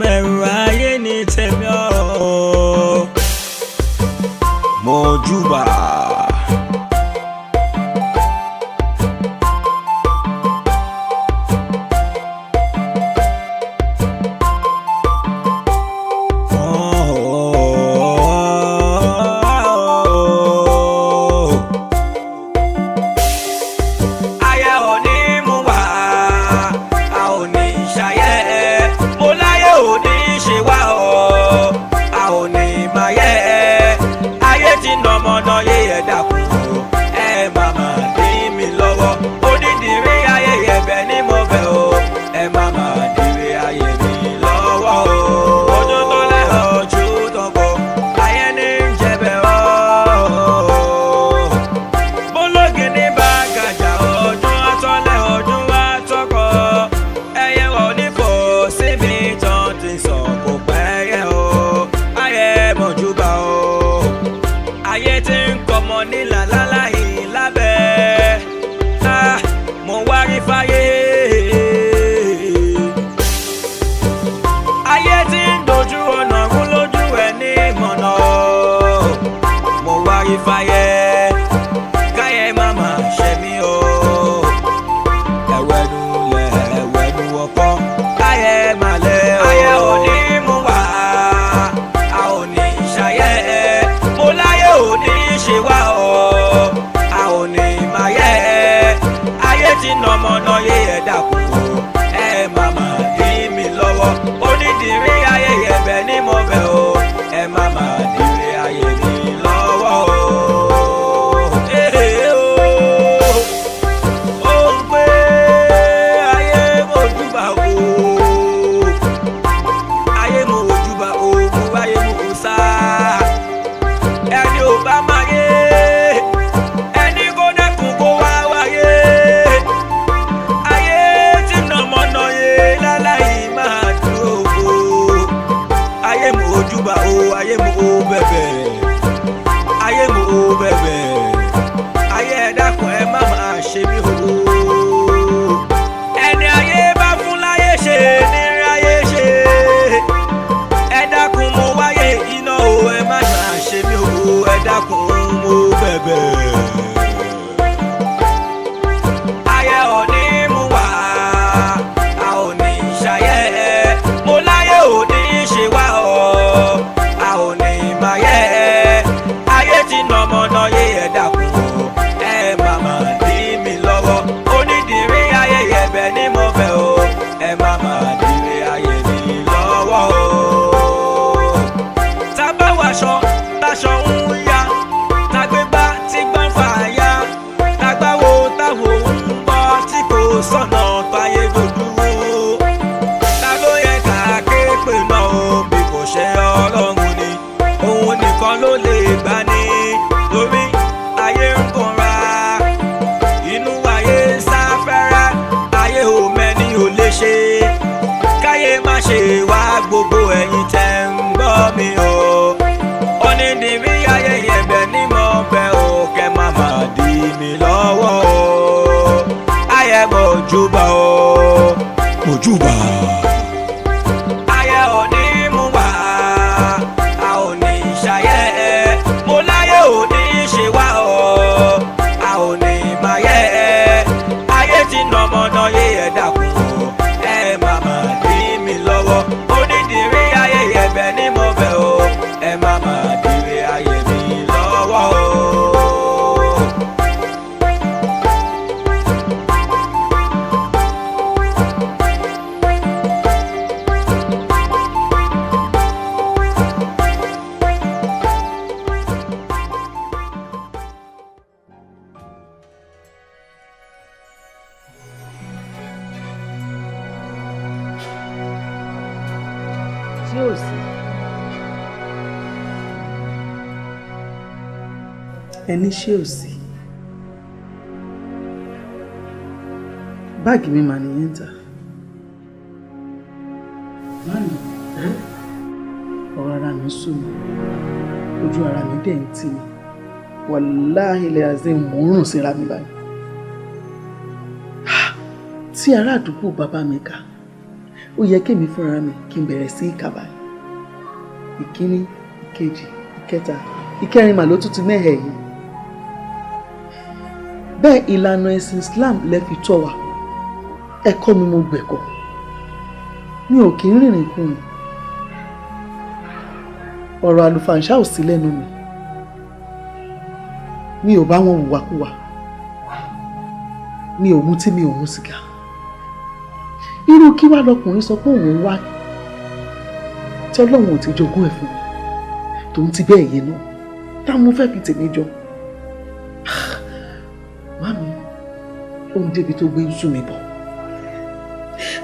mẹ́rù ayé ní tèmi o. Mojúbà. Onidiri ayẹyẹ bẹ́ẹ̀ ni mo bẹ̀ o, ẹ má má dìrì ayé mi lọ́wọ́ o. Ó ń pé ayé mojúbà o, ayé mojúbà o, mo wáyé mo sá. Ẹni ò bá máa yé, ẹni kó dẹ́kun kó wá wáyé. Ayé tí nàmọ́nà yé láláì máa dúró. Ayé mojúbà o, ayé mo bẹ̀bẹ̀, ayé mo bẹ̀bẹ̀, ayé ẹ dákun ẹ má máa ṣe mí o. Ẹni ayé bá fún láyé ṣe ní ráyé ṣe. Ẹ dákun mo wáyé iná o, ẹ má máa ṣe mí o. Ẹ dákun mo bẹ̀bẹ̀. Ayé ò ní mú wá, a ò ní ṣayé. Mo láyé ò ní ṣe wá o, a ò ní máa yẹ. Ayé tí nàmọ́nà yé ẹ dákun o, ẹ má má dí mi lọ́wọ́. Onídìrí ayẹyẹ bẹ́ẹ̀ ni mo bẹ̀ o, ẹ má má dìrì ayé mi lọ́wọ́ o. Tábà wàṣọ táṣọ ń yá, tágbégbá tí gbọ́n fà yá, tágbáwo táwo ń bọ́ tí kò sọ̀nà táyé dòdúró. Ta ló yẹ ká ké pè náà o, bí kò ṣe Ọlọ́run ni, òun nìkan ló lè gbà ní. Lórí ayé ń kanra, inú ayé ń sáfẹ́rẹ́, ayé ò mẹ́ni ò lè ṣe. Káyé má ṣe wá gbogbo ẹ̀yin tẹ́ ń gbọ́ mi o. Onídìrí ayẹyẹ bẹ́ẹ̀ ni mo bẹ̀ o, kẹ́ má má dí mi lọ́wọ́ o. Ayé mojúbà o, mojúbà. Ayé ò ní mú wá, a ò ní ṣayé. Mo láyé ò ní ṣe wá o, a ò ní máa yẹ. Ayé tí nàmọ́nà yé ẹ dákun o, ẹ má má dí mi lọ́wọ́. Onídìrí ayẹyẹ bẹ́ẹ̀ ni mo bẹ̀ o, ẹ má má dìrì ayé mi lọ́wọ́ o. Tí ò sí. Ẹni ṣé ò sí. Báàgì mi mà nìyẹn ta. Mami, ọ̀rọ̀ ara mi sùn mí. Ojú ara mi dẹ̀ ń tì mí. Wàláhì ilẹ̀ àzẹ́ mò ń rùn síra mi báyìí. Tí ará àdúgbò bàbá mi kà, ó yẹ kémi fúnra mi kí n bẹ̀rẹ̀ sí ìkàbà ìkíní ìkejì ìkẹta ìkẹrin mà ló tún ti mẹ́hẹ̀ yìí. Bẹ́ẹ̀ ìlànà ẹ̀sìn Islam lẹ fi tọ́ wa ẹ̀kọ́ mi mo gbẹ̀kọ́ mi ò kí ń rìnrìn kùnrin ọ̀rọ̀ àlùfàǹṣá ò sí lẹ́nu mi ò bá wọn hùwàkúwà mi ò mutí mi ò mu sìgá irú kí wá lọkùnrin sọ pé òun wá tí Ọlọ́run ò ti jogún ẹ̀ fún mi tòun ti bẹ́ẹ̀ yé náà táwọn mo fẹ́ fi tèmi jọ mami ó ń débi tó gbé ń sùn mi bọ̀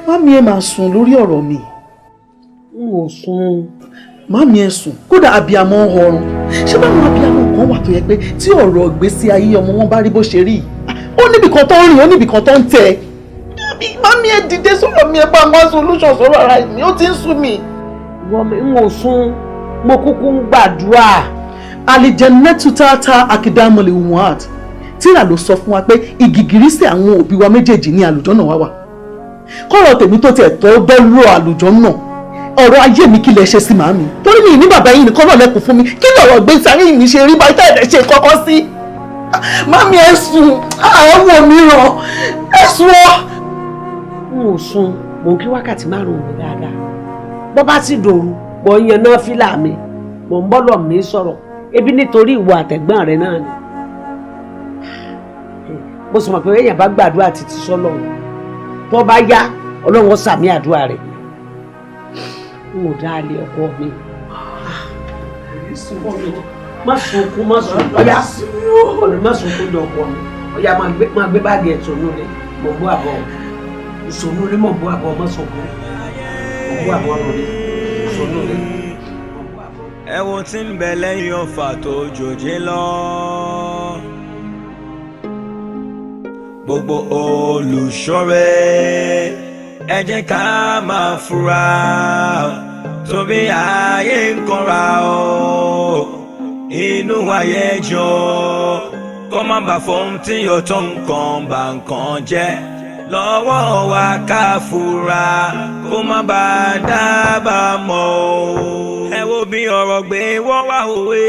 mami ẹ máa sùn lórí ọ̀rọ̀ mi. n ò sùn. mami ẹ sùn kódà abiyamọ ń họrùn ṣé báwọn abiyamọ kan wà tó yẹ pé tí ọ̀rọ̀ ìgbésí ayé ọmọ wọn bá rí bó ṣe rí ó níbìkan tó ń rìn ó níbìkan tó ń tẹ̀ mami ẹ dìde sọ̀rọ̀ mi ẹ bá wá solution sọ̀rọ̀ ara mi ó ti ń sún mi. n ò sùn mo kúkú ń gbàdúrà. Alijannatu tata akidamole umuhat tíra ló sọ fún wa pé ìgìgìrísẹ̀ àwọn òbí wa méjèèjì ní àlùjọ́nà wá wà kọ́rọ̀ tèmi tó tiẹ̀ tọ́ dọ́lọ́ àlùjọ́nà ọ̀rọ̀ ayé mi kí lẹ ṣe sí màámi torí mi ní bàbá yìí nìkan náà lẹ́kùn fún mi kí lọ̀rọ̀ gbé sáré mi ṣe rí báyìí tẹ̀lé ṣe kọ́kọ́ sí. màámi ẹ sùn àwọn mi ràn ẹ sùn ọ́. n ò sùn mò ń kí wákàtí márùn-ún mi dáadáa bó bá sì dòru mò ń yan náà fílà mi mò ń bọ́lọ̀ mi sọ̀rọ̀ ebi nítorí ìwọ àtẹ̀gbọ́n rẹ náà ni mo sì mọ̀ pé èèyàn bá gbàdúrà títí sọ́lọ́run tó bá yá Ọlọ́run ó sàmì àdúrà rẹ̀ n ò dá alẹ́ ọkọ mi. má sunkún má sunkún ọ̀yá ọ̀nà má sunkún ní ọkọ mi ọ̀yá máa gbé báàgì ẹ̀ sọ̀nù rẹ̀ mọ̀ bú àbọ̀ sọ̀nù rẹ̀ mọ̀ bú àbọ̀ má sunkún mọ̀ bú àbọ̀ rẹ̀ sọ̀nù rẹ̀. ẹ wo tí ń bẹ lẹ́yìn ọ̀fà tó jòjé lọ. Gbogbo olùṣọ́rẹ́ ẹ jẹ́ ká máa fura tóbi ayé ń kanra o inú ayé jọ kó má bàa fọ́n tí yóò tó nǹkan bá nǹkan jẹ́ lọ́wọ́ wa ká fura kó má bàa dábàá mọ́ o. Ẹ wo bí ọ̀rọ̀ gbé wọ́n wá òwe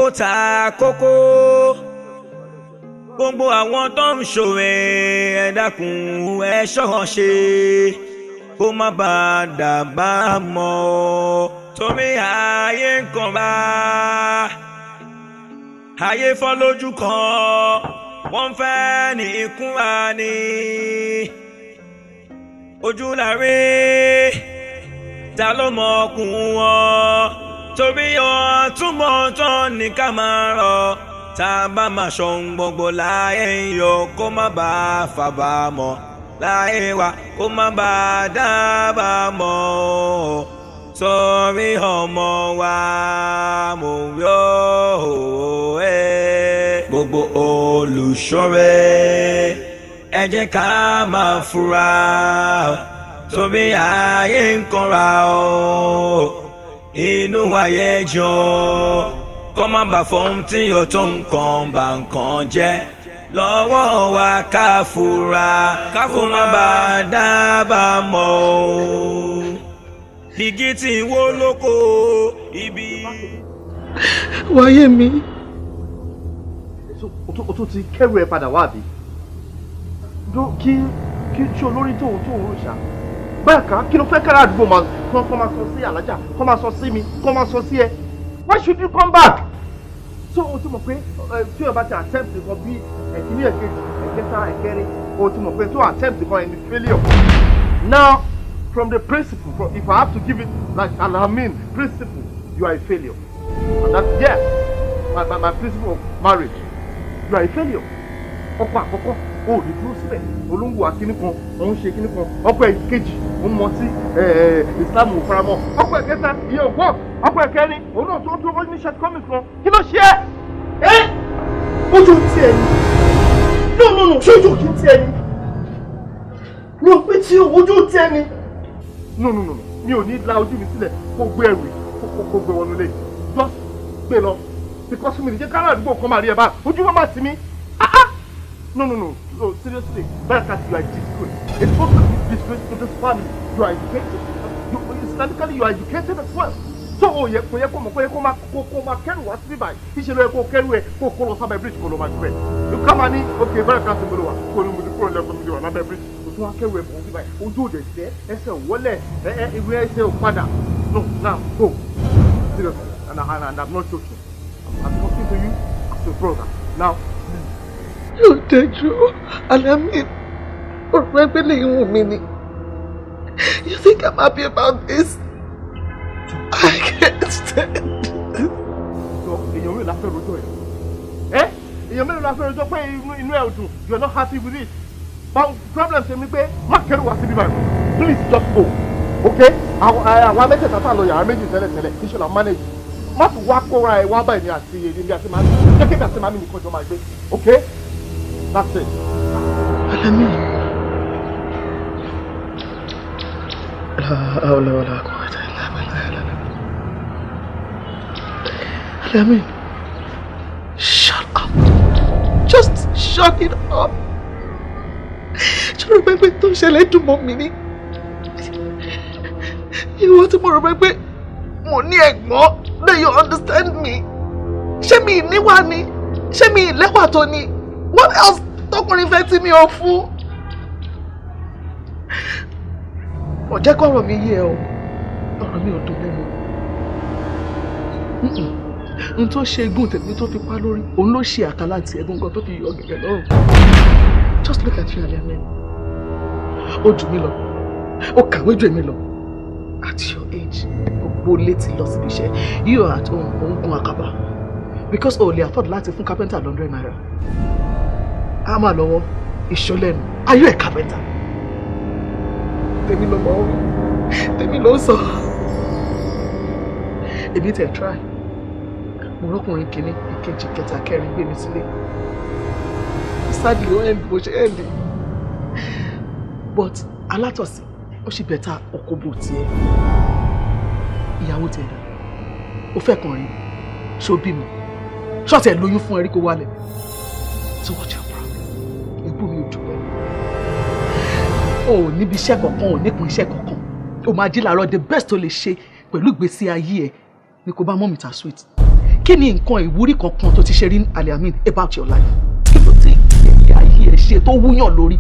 ó ta kókó gbogbo àwọn tó ń ṣòwe ẹ dákun ẹ ṣọ́hàn ṣe kó má bàa dábàá mọ́ torí ayé ń kanra ayé fọ́ lójú kan wọ́n fẹ́ ní ìkúnra ni ojú láre ta ló mọ ọkùn wọn torí ọtúnmọ̀ tán ní ká máa rọ tá a bá máa ṣohun gbogbo láyé yọ kó má bàa fàbàmọ́ láyé wa kó má bàa dábàámọ̀ sórí ọmọ wa mo yọ gbogbo olùṣọ́rẹ́ ẹ jẹ́ ká máa fura torí ayé ń kanra o inú ayé jọ kọ́ má bà fọ́n tí yóò tó nǹkan bá nǹkan jẹ́ lọ́wọ́ wa ká fura kó má bà dábàá mọ́ o. igi tí ń wó lóko ibi. wáyé mi. o tún ti kẹ́rù ẹ padà wá àbí kí tí olórí tóun ń ṣá báyà ká kí ló fẹ́ kára àdúgbò kọ́ máa sọ sí alájà kọ́ máa sọ sí mi kọ́ máa sọ sí ẹ. Why should you come back? So o ti mọ̀ pé tí o bá ti attempt nǹkan bí ẹ̀kíní ẹ̀kejì ẹ̀kẹta ẹ̀kẹrin o ti mọ̀ pé tó attempt nǹkan ẹni failure. Now from the principle if I have to give it like alamin principle you are a failure and that's my principle of marriage you are a failure. Ọkọ àkọ́kọ́ o ò lè dúró síbẹ̀ olóńgbò akíní kan òun ṣe kíní kan ọkọ ẹ̀kejì òun mọ sí Islam ò faramọ́ ọkọ ẹ̀kẹta ìyẹn ò gbọ́ ọkọ ẹ̀kẹrin òun náà tó ń dúró ní shortcoming kan kí ló ṣe é ojú ti ẹ̀ ni no ṣé ojú kì í ti ẹ̀ ni mi ò pé tí ojú ti ẹ̀ ni no mi ò ní la ojú mi sílẹ̀ kó gbé ẹrù kó gbé wọnú lé just gbé lọ because mi nìjẹ́ kára àdúgbò kan máa rí ẹ bá ojú wọn máa ti mí. No, seriously. That you are disgraced. It's supposed to be disgrace to this family. You are educated. Islamically, you are educated as well. So, oh, you come carry what me by. He should go carry go call some bridge for my friend. You come and okay, very class to go. Call with the phone left from you another bridge. So I carry by. Oh, do this there. And say, well, if we say, father, no, now go. Seriously, and I'm not joking. I'm talking to you as a brother. Now, You did you? And I mean, you think I'm happy about this? I can't stand it. So, you will have to do it. Eh? You will have to do it. You're not happy with it. But problems in me, please just go. Okay? I want to tell you, I made you tell it. You should have managed. Must walk over one by me and see it in the man. Take it as a man because of my face. Okay? That's it. Alami. Alami. Shut up. Just shut it up. Do you remember tó ṣẹlẹ̀ dùn mọ́ mi ni? Ìwọ tí mo remember mo ní ẹ̀gbọ́n. Do you understand me? Ṣé mi níwà ni? Ṣé mi lẹ́wà tó ni? What else tọkùnrin fẹ́ tí mi ò fún? Ó jẹ́ kó ọ̀rọ̀ mi yé ẹ o. Ọ̀rọ̀ mi ò dùn lẹ́nu. N tó ṣe egún tèmi tó fi pa lórí, òun ló ṣe àkàlà àti ẹ̀gún kan tó fi yọ gẹ̀gẹ̀ lọ́rùn. Just look at you, Alami. Ó jù mí lọ. Ó kàwé jù èmi lọ. At your age, gbogbo létí lọ síbi iṣẹ́. You are at home, òun gun àkàbà. Because o lè afford láti fún carpenter 100 naira. A máa lọ́wọ́ ìṣọ́lẹ́nu. Are you a carpenter? Tèmi ló mọ̀ ọ́. Tèmi ló sọ. Èmi tẹ̀ try. Mo rọ́kùnrin kìíní, ìkejì, kẹta, kẹrin gbé mi sílé. Sadly, ó end bó ṣe end. But alátọ̀sí, ó ṣì bẹ̀ta òkòbò tiẹ̀. Ìyàwó tẹ̀ dà. Ó fẹ́ kan rí. Ṣó bímọ. Ṣọ́ọ̀tẹ̀ lóyún fún ẹrí kó wálẹ̀. So what's your problem? Ìbú mi ò dùn bẹ́ẹ̀. O ò níbi iṣẹ́ kankan, ò nípìn iṣẹ́ kankan. O máa jí làárọ̀ the best tó lè ṣe pẹ̀lú ìgbésí ayé ẹ̀ ni kó bá mọ́mì ta sweet. Kí ni nǹkan ìwúrí kankan tó ti ṣe rí Alami about your life? Kí ló ti ìgbésí ayé ẹ̀ ṣe tó wúyàn lórí?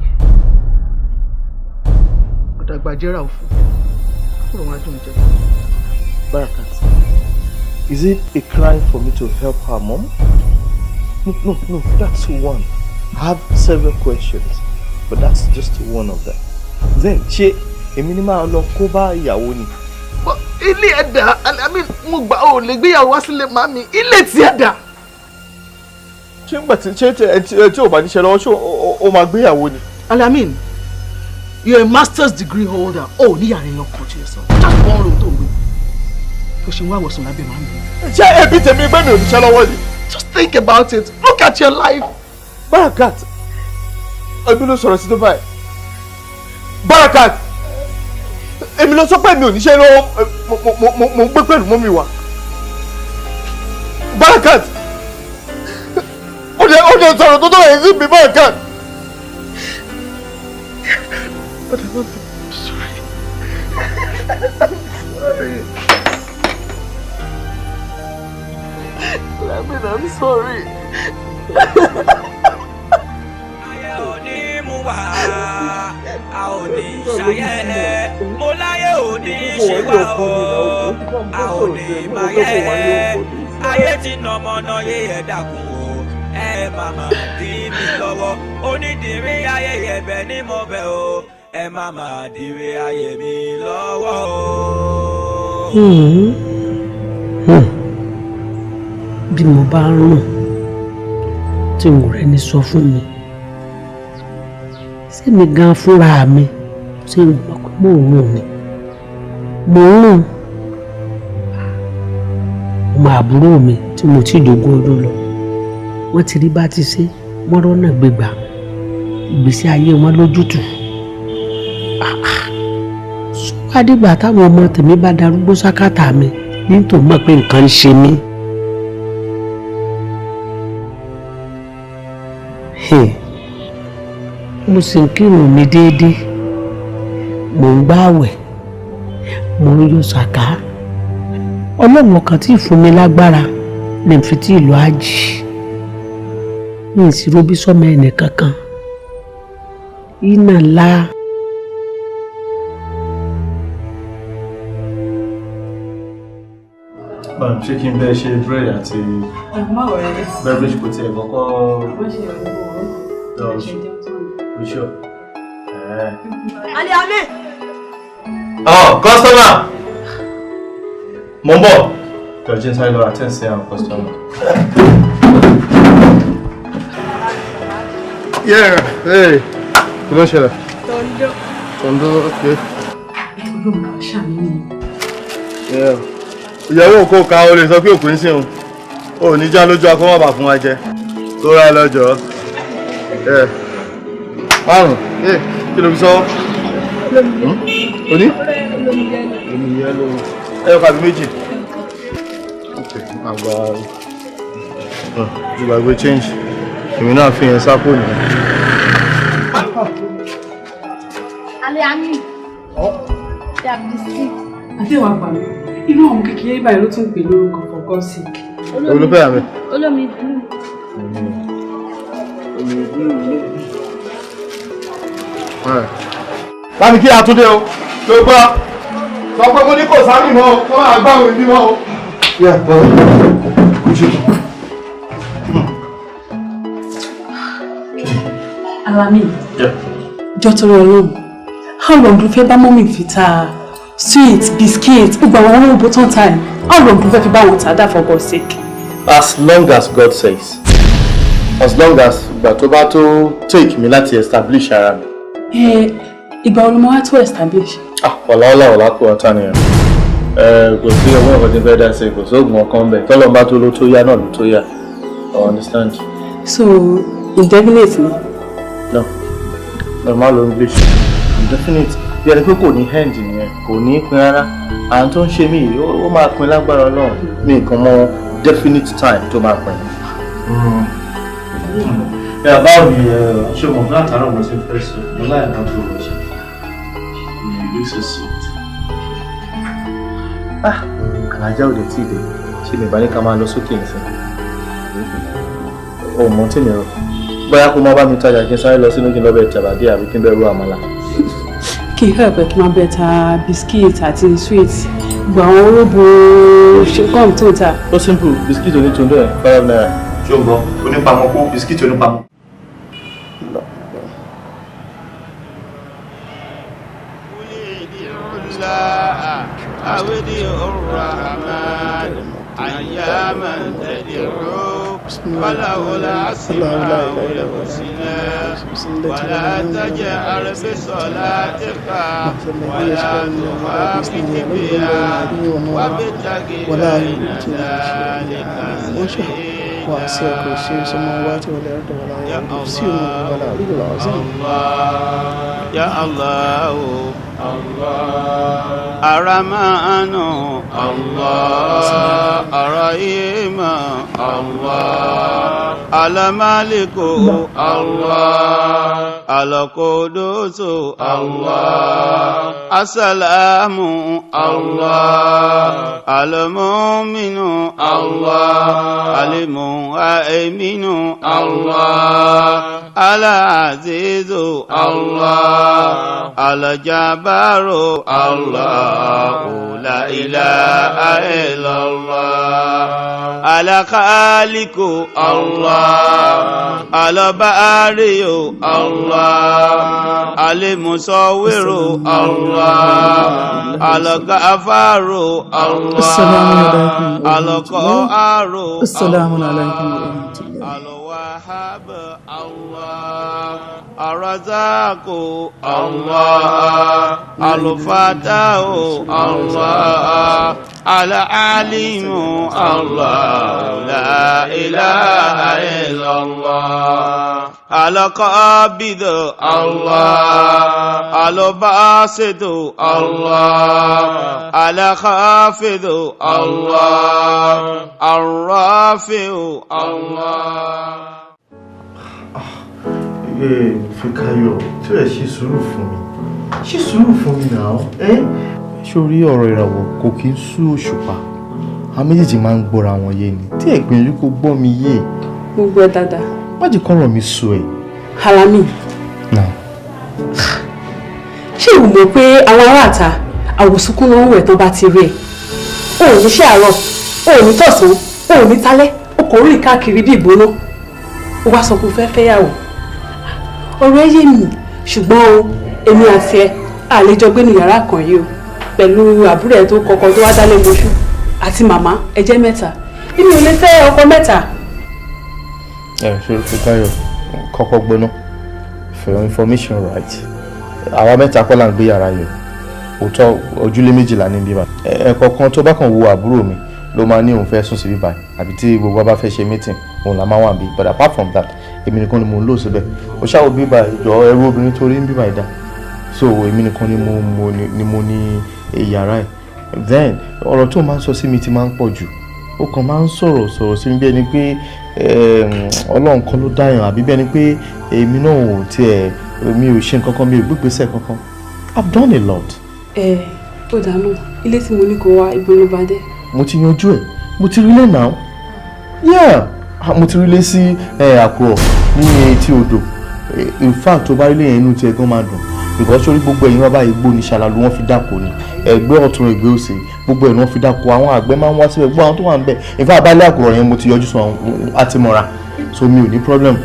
Ọ̀dàgbàjẹ́ra òfò. Kúrò wọn adùn jẹ. Barakat, is it a crime for me to help her mom? No, that's one. I have several questions, but that's just one of them. Then, ṣé èmi ni máa lọ kó bá ìyàwó ni? Ilé ẹ̀dá, Alami, mo gbà ò lè gbéyàwó wá sílé màmí. Ilé tí ẹ̀dá. Ṣé nígbà tí ò bá níṣẹ́ lọ́wọ́ ṣé o máa gbéyàwó ni? Alami, you're a master's degree holder. Oh, ní yàrá èèyàn kan ṣe sọ. Just one room tó ń gbé. Kò ṣe wá wọ̀sùn lábẹ́ màmí. Ṣé ẹbí tèmi gbé mi ò níṣẹ́ lọ́wọ́ ni? Just think about it. Look at your life. Barakat, èmi ló sọ̀rọ̀ sí tó báyìí. Barakat, èmi ló sọ pé mi ò níṣẹ́ lọ́wọ́ mo ń gbé pẹ̀lú mọ́mì wa. Barakat, ó lè sọ̀rọ̀ tó tó èyí sí mi Barakat. But I'm sorry. Alami, I'm sorry. Ayé òní mú wá, a ò ní ṣayẹ. Mo láyé òní ṣe wá o, a ò ní máa yẹ. Ayé tí nọmọnà yé ẹ dákun o, ẹ màmá dí mi lọ́wọ́. Onídìrí ayé ẹ̀bẹ̀ ni mo bẹ̀ o, ẹ màmá dìrí ayé mi lọ́wọ́ o. Bí mo bá rùn tí mo rẹ̀ ní sọ fún mi ṣé mi gan fúnra mi ṣé mo mọ̀ pé mo rùn ni mo rùn ọmọ àbúrò mi tí mo ti dógún ọdún lọ wọ́n ti rí bá ti ṣe wọ́n rọ́nà gbégbá ìgbésí ayé wọn lójútùú sọ́wádìgbà táwọn ọmọ tèmi bá darúgbó sákàtà mi nítorí mọ̀ pé nǹkan ń ṣe mí. Mo sì ń kírun mi déédéé mò ń gbààwẹ̀ mò ń yọ sàká ọlọ́run kan tí ì fún mi lágbára lè fi tí ìlú àjì ní ìṣirò bí sọmọ ẹnì kankan iná ńlá. ṣé kí n bẹ ṣe bread àti beverage kò tiẹ̀ kọ́kọ́. Sure. Ali. Oh, customer. Mombo. Your inside door attend say I'm customer. Yeah. Hey. Kí ló ṣẹlẹ̀? Tondo. Okay. Yeah. Ìyàwó kò ká o lè sọ pé òkú ń sìn o. O ní já lójú akọ má bà fún wa jẹ. Tó ra lọ́jọ́. Yeah. Márùn. Eh, kí ló fi sọ? Oní? Omi yẹ́lò. Ẹyọ kàbí méjì. Okay, àgbà ìgbàgbé change. Èmi náà fi yẹn sápò ní. Ali Ami. They have deceived. Àdéhùn àgbà mi, inú àwọn kékeré báyìí ló tún pè lórúkọ for God's sake. Olùfẹ́ àmì. Olómi blue. Bámi kí Àtúndé o, ló gbọ́. Sọ pé mo ní kò sáré mọ́ o, kọ́ máa gbáwọn ìbí mọ́ o. Yeah, bọ́. Alami, jọ tó rọ lóhùn. How long ló fẹ́ bá mọ́mì fi ta sweet, biscuit, gbogbo àwọn ọmọ òbó tán time? How long ló fẹ́ fi bá wọn ta that for God's sake? As long as God says. As long as ìgbà tó bá tó take mi láti establish ara mi. Ìgbà wo ló máa tó establish? Ọ̀la kó ọ̀tá nìyẹn. Kò sí ọgbọ́n ọ̀kan tí fẹ́ dá sí, kò sí oògùn ọkàn bẹ̀. Tọ́lọ́ bá tó ló tó yá náà ló tó yá. I understand. So, indefinite ni? No. Normal English. Indefinite. Bí ẹni pé kò ní end nìyẹn, kò ní pin rárá. Àwọn tó ń ṣe mí yìí, ó máa pin lágbára Ọlọ́run. Mi nǹkan mọ definite time tó máa pin. Báwo ni ṣé mo gbá àtàrà ọmọ sí fẹ́ sọ mo láì náà tó lọ ṣe ìlú ṣe sí. Àlájá ò lè tí ì dé ṣé mi bá ní ká máa lọ sókè nìsín. Ohun mọ́ tí mi rọ bóyá kó má bá mi tajà kí n sáré lọ sínú kí n lọ bẹ tàbádé àbí kí n bẹ rú àmàlà. Kì í help ẹ̀ kí n máa bẹ ta biscuit àti sweet gbogbo àwọn orógbó ṣùgbọ́n tó ta. Ó simple biscuit oní tòun dẹ̀ £5. Ṣé o gbọ́ onípamọ́ kó bisikíìtì onípamọ́. أودي الرحمن أياما تدعو وله الأسماء الحسنى ولا تجهر بصلاتك ولا تخافت بها وابتغ بين ذلك واسع كرسي السماوات والأرض ولا يحصيه ولا علي العظيم. يا الله الرحمن الله الرحيم الله المالك الله القدوس الله السلام الله المؤمن الله المؤمن الله العزيز الله الجبار الله لا إله إلا الله الخالق الله البارئ الله المصور الله الغفار الله القهار السلام عليكم ورحمة الله. الوهاب الله الرزاق الله الفتاح الله العليم الله لا إله إلا الله القابض الله الباسط الله الخافض الله الرافع الله. Fikayo tí ẹ ṣe sùúrù fún mi ṣe sùúrù fún mi náà. Sórí ọ̀rọ̀ ìràwọ̀ kò kí ń sú òṣùpá. Àwọn méjèèjì máa ń gbọ́ra wọn yé ni. Tí ẹ gbìyànjú kó gbọ́ mi yé. Mo gbọ́ dáadáa. Má jẹ́ kọ́rọ̀ mi sú ẹ. Alami. Náà. Ṣé ìwò mọ̀ pé àwọn aráàta àwòsùnkún ló ń wẹ̀ tó bá ti rí ẹ̀? O ò ní ṣe àárọ̀, o ò ní tọ̀sán, o ò ní tálẹ́, o kò rìn káàkiri bí ìgbóná. O wá sọ pé o fẹ́ fẹ́yàwó. Ọ̀rọ̀ ẹ yé mi, ṣùgbọ́n o, èmi àti ẹ àlejò gbé ní yàrá kan yìí o, pẹ̀lú àbúrò ẹ tó kọ́kọ́ tó wá dálé moṣú àti màmá ẹ jẹ́ mẹ́ta. Èmi ò lè fẹ́ ọkọ mẹ́ta. Ṣé Fikayo kọ́kọ́ gbóná? For your information right. Àwa mẹ́ta kọ́ là ń gbé yàrá yìí. Òótọ́ ojúlé méjìlá ní bíbá. Ẹ̀kọ̀ọ̀kan tó bá kàn wo àbúrò mi ló máa ní òun fẹ́ sùn sí bíbá àbí tí gbogbo wa bá fẹ́ ṣe meeting òun là máa wà bí. But apart from that èmi nìkan ni mo ń lò síbẹ̀. Ó ṣàwọ̀ bíbá ìjọ ẹrú obìnrin tó rí ń bíbá ìdá. So èmi nìkan ni mo ní yàrá ẹ̀. Then ọ̀rọ̀ tó máa ń sọ sí mi ti máa ń pọ̀ jù. Ó kàn máa ń sọ̀rọ̀ sí mi bí ẹni pé Ọlọ́run kan ló dáyàn àbí bí ẹni pé èmi náà ò tiẹ̀ mi ò ṣe nǹkan kan mi ò gbégbèsè kankan. I've done a lot. Ó dànù ilé tí mo ní kó wá ibo ló bá dé. Mo ti yanjú ẹ̀, mo ti rílé náà. Yeah, mo ti rílé sí Àkúrọ̀ ní etí odò. In fact tó bá rílé yẹn inú tí ẹ̀gbọ́n máa dùn. Because sórí gbogbo ẹ̀yin bàbá igbó ní ṣàlàlú wọn fi dáko ni. Ẹgbẹ́ ọ̀tún ẹgbẹ́ òsì gbogbo ẹ̀nu wọn fi dáko. Àwọn àgbẹ̀ máa ń wá síbẹ̀ gbogbo àwọn tó wà ń bẹ̀. In fact abálé Àkúrọ̀ yẹn mo ti yọjú sọ àti mọ́ra. So mi ò ní problem.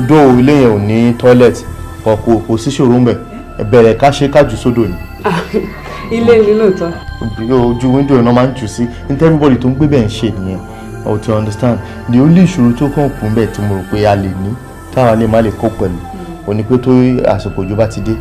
Dó ilé yẹn ò ní toilet. Kò sí ṣòro ń bẹ̀. Bẹ̀rẹ̀ ká ṣe ká jù sódò ni. Ilé ni lóòótọ́. Ojú window náà máa ń jù sí. Everybody tó ń gbé bẹ́ẹ̀ ń ṣe nìyẹn. O ti understand. The only ìṣòro tó kàn kún bẹ́ẹ̀ tí mo rò pé a lè ní táwa lè má lè kó pẹ̀lú. Ó ní pé tó àsìkò òjò bá ti dé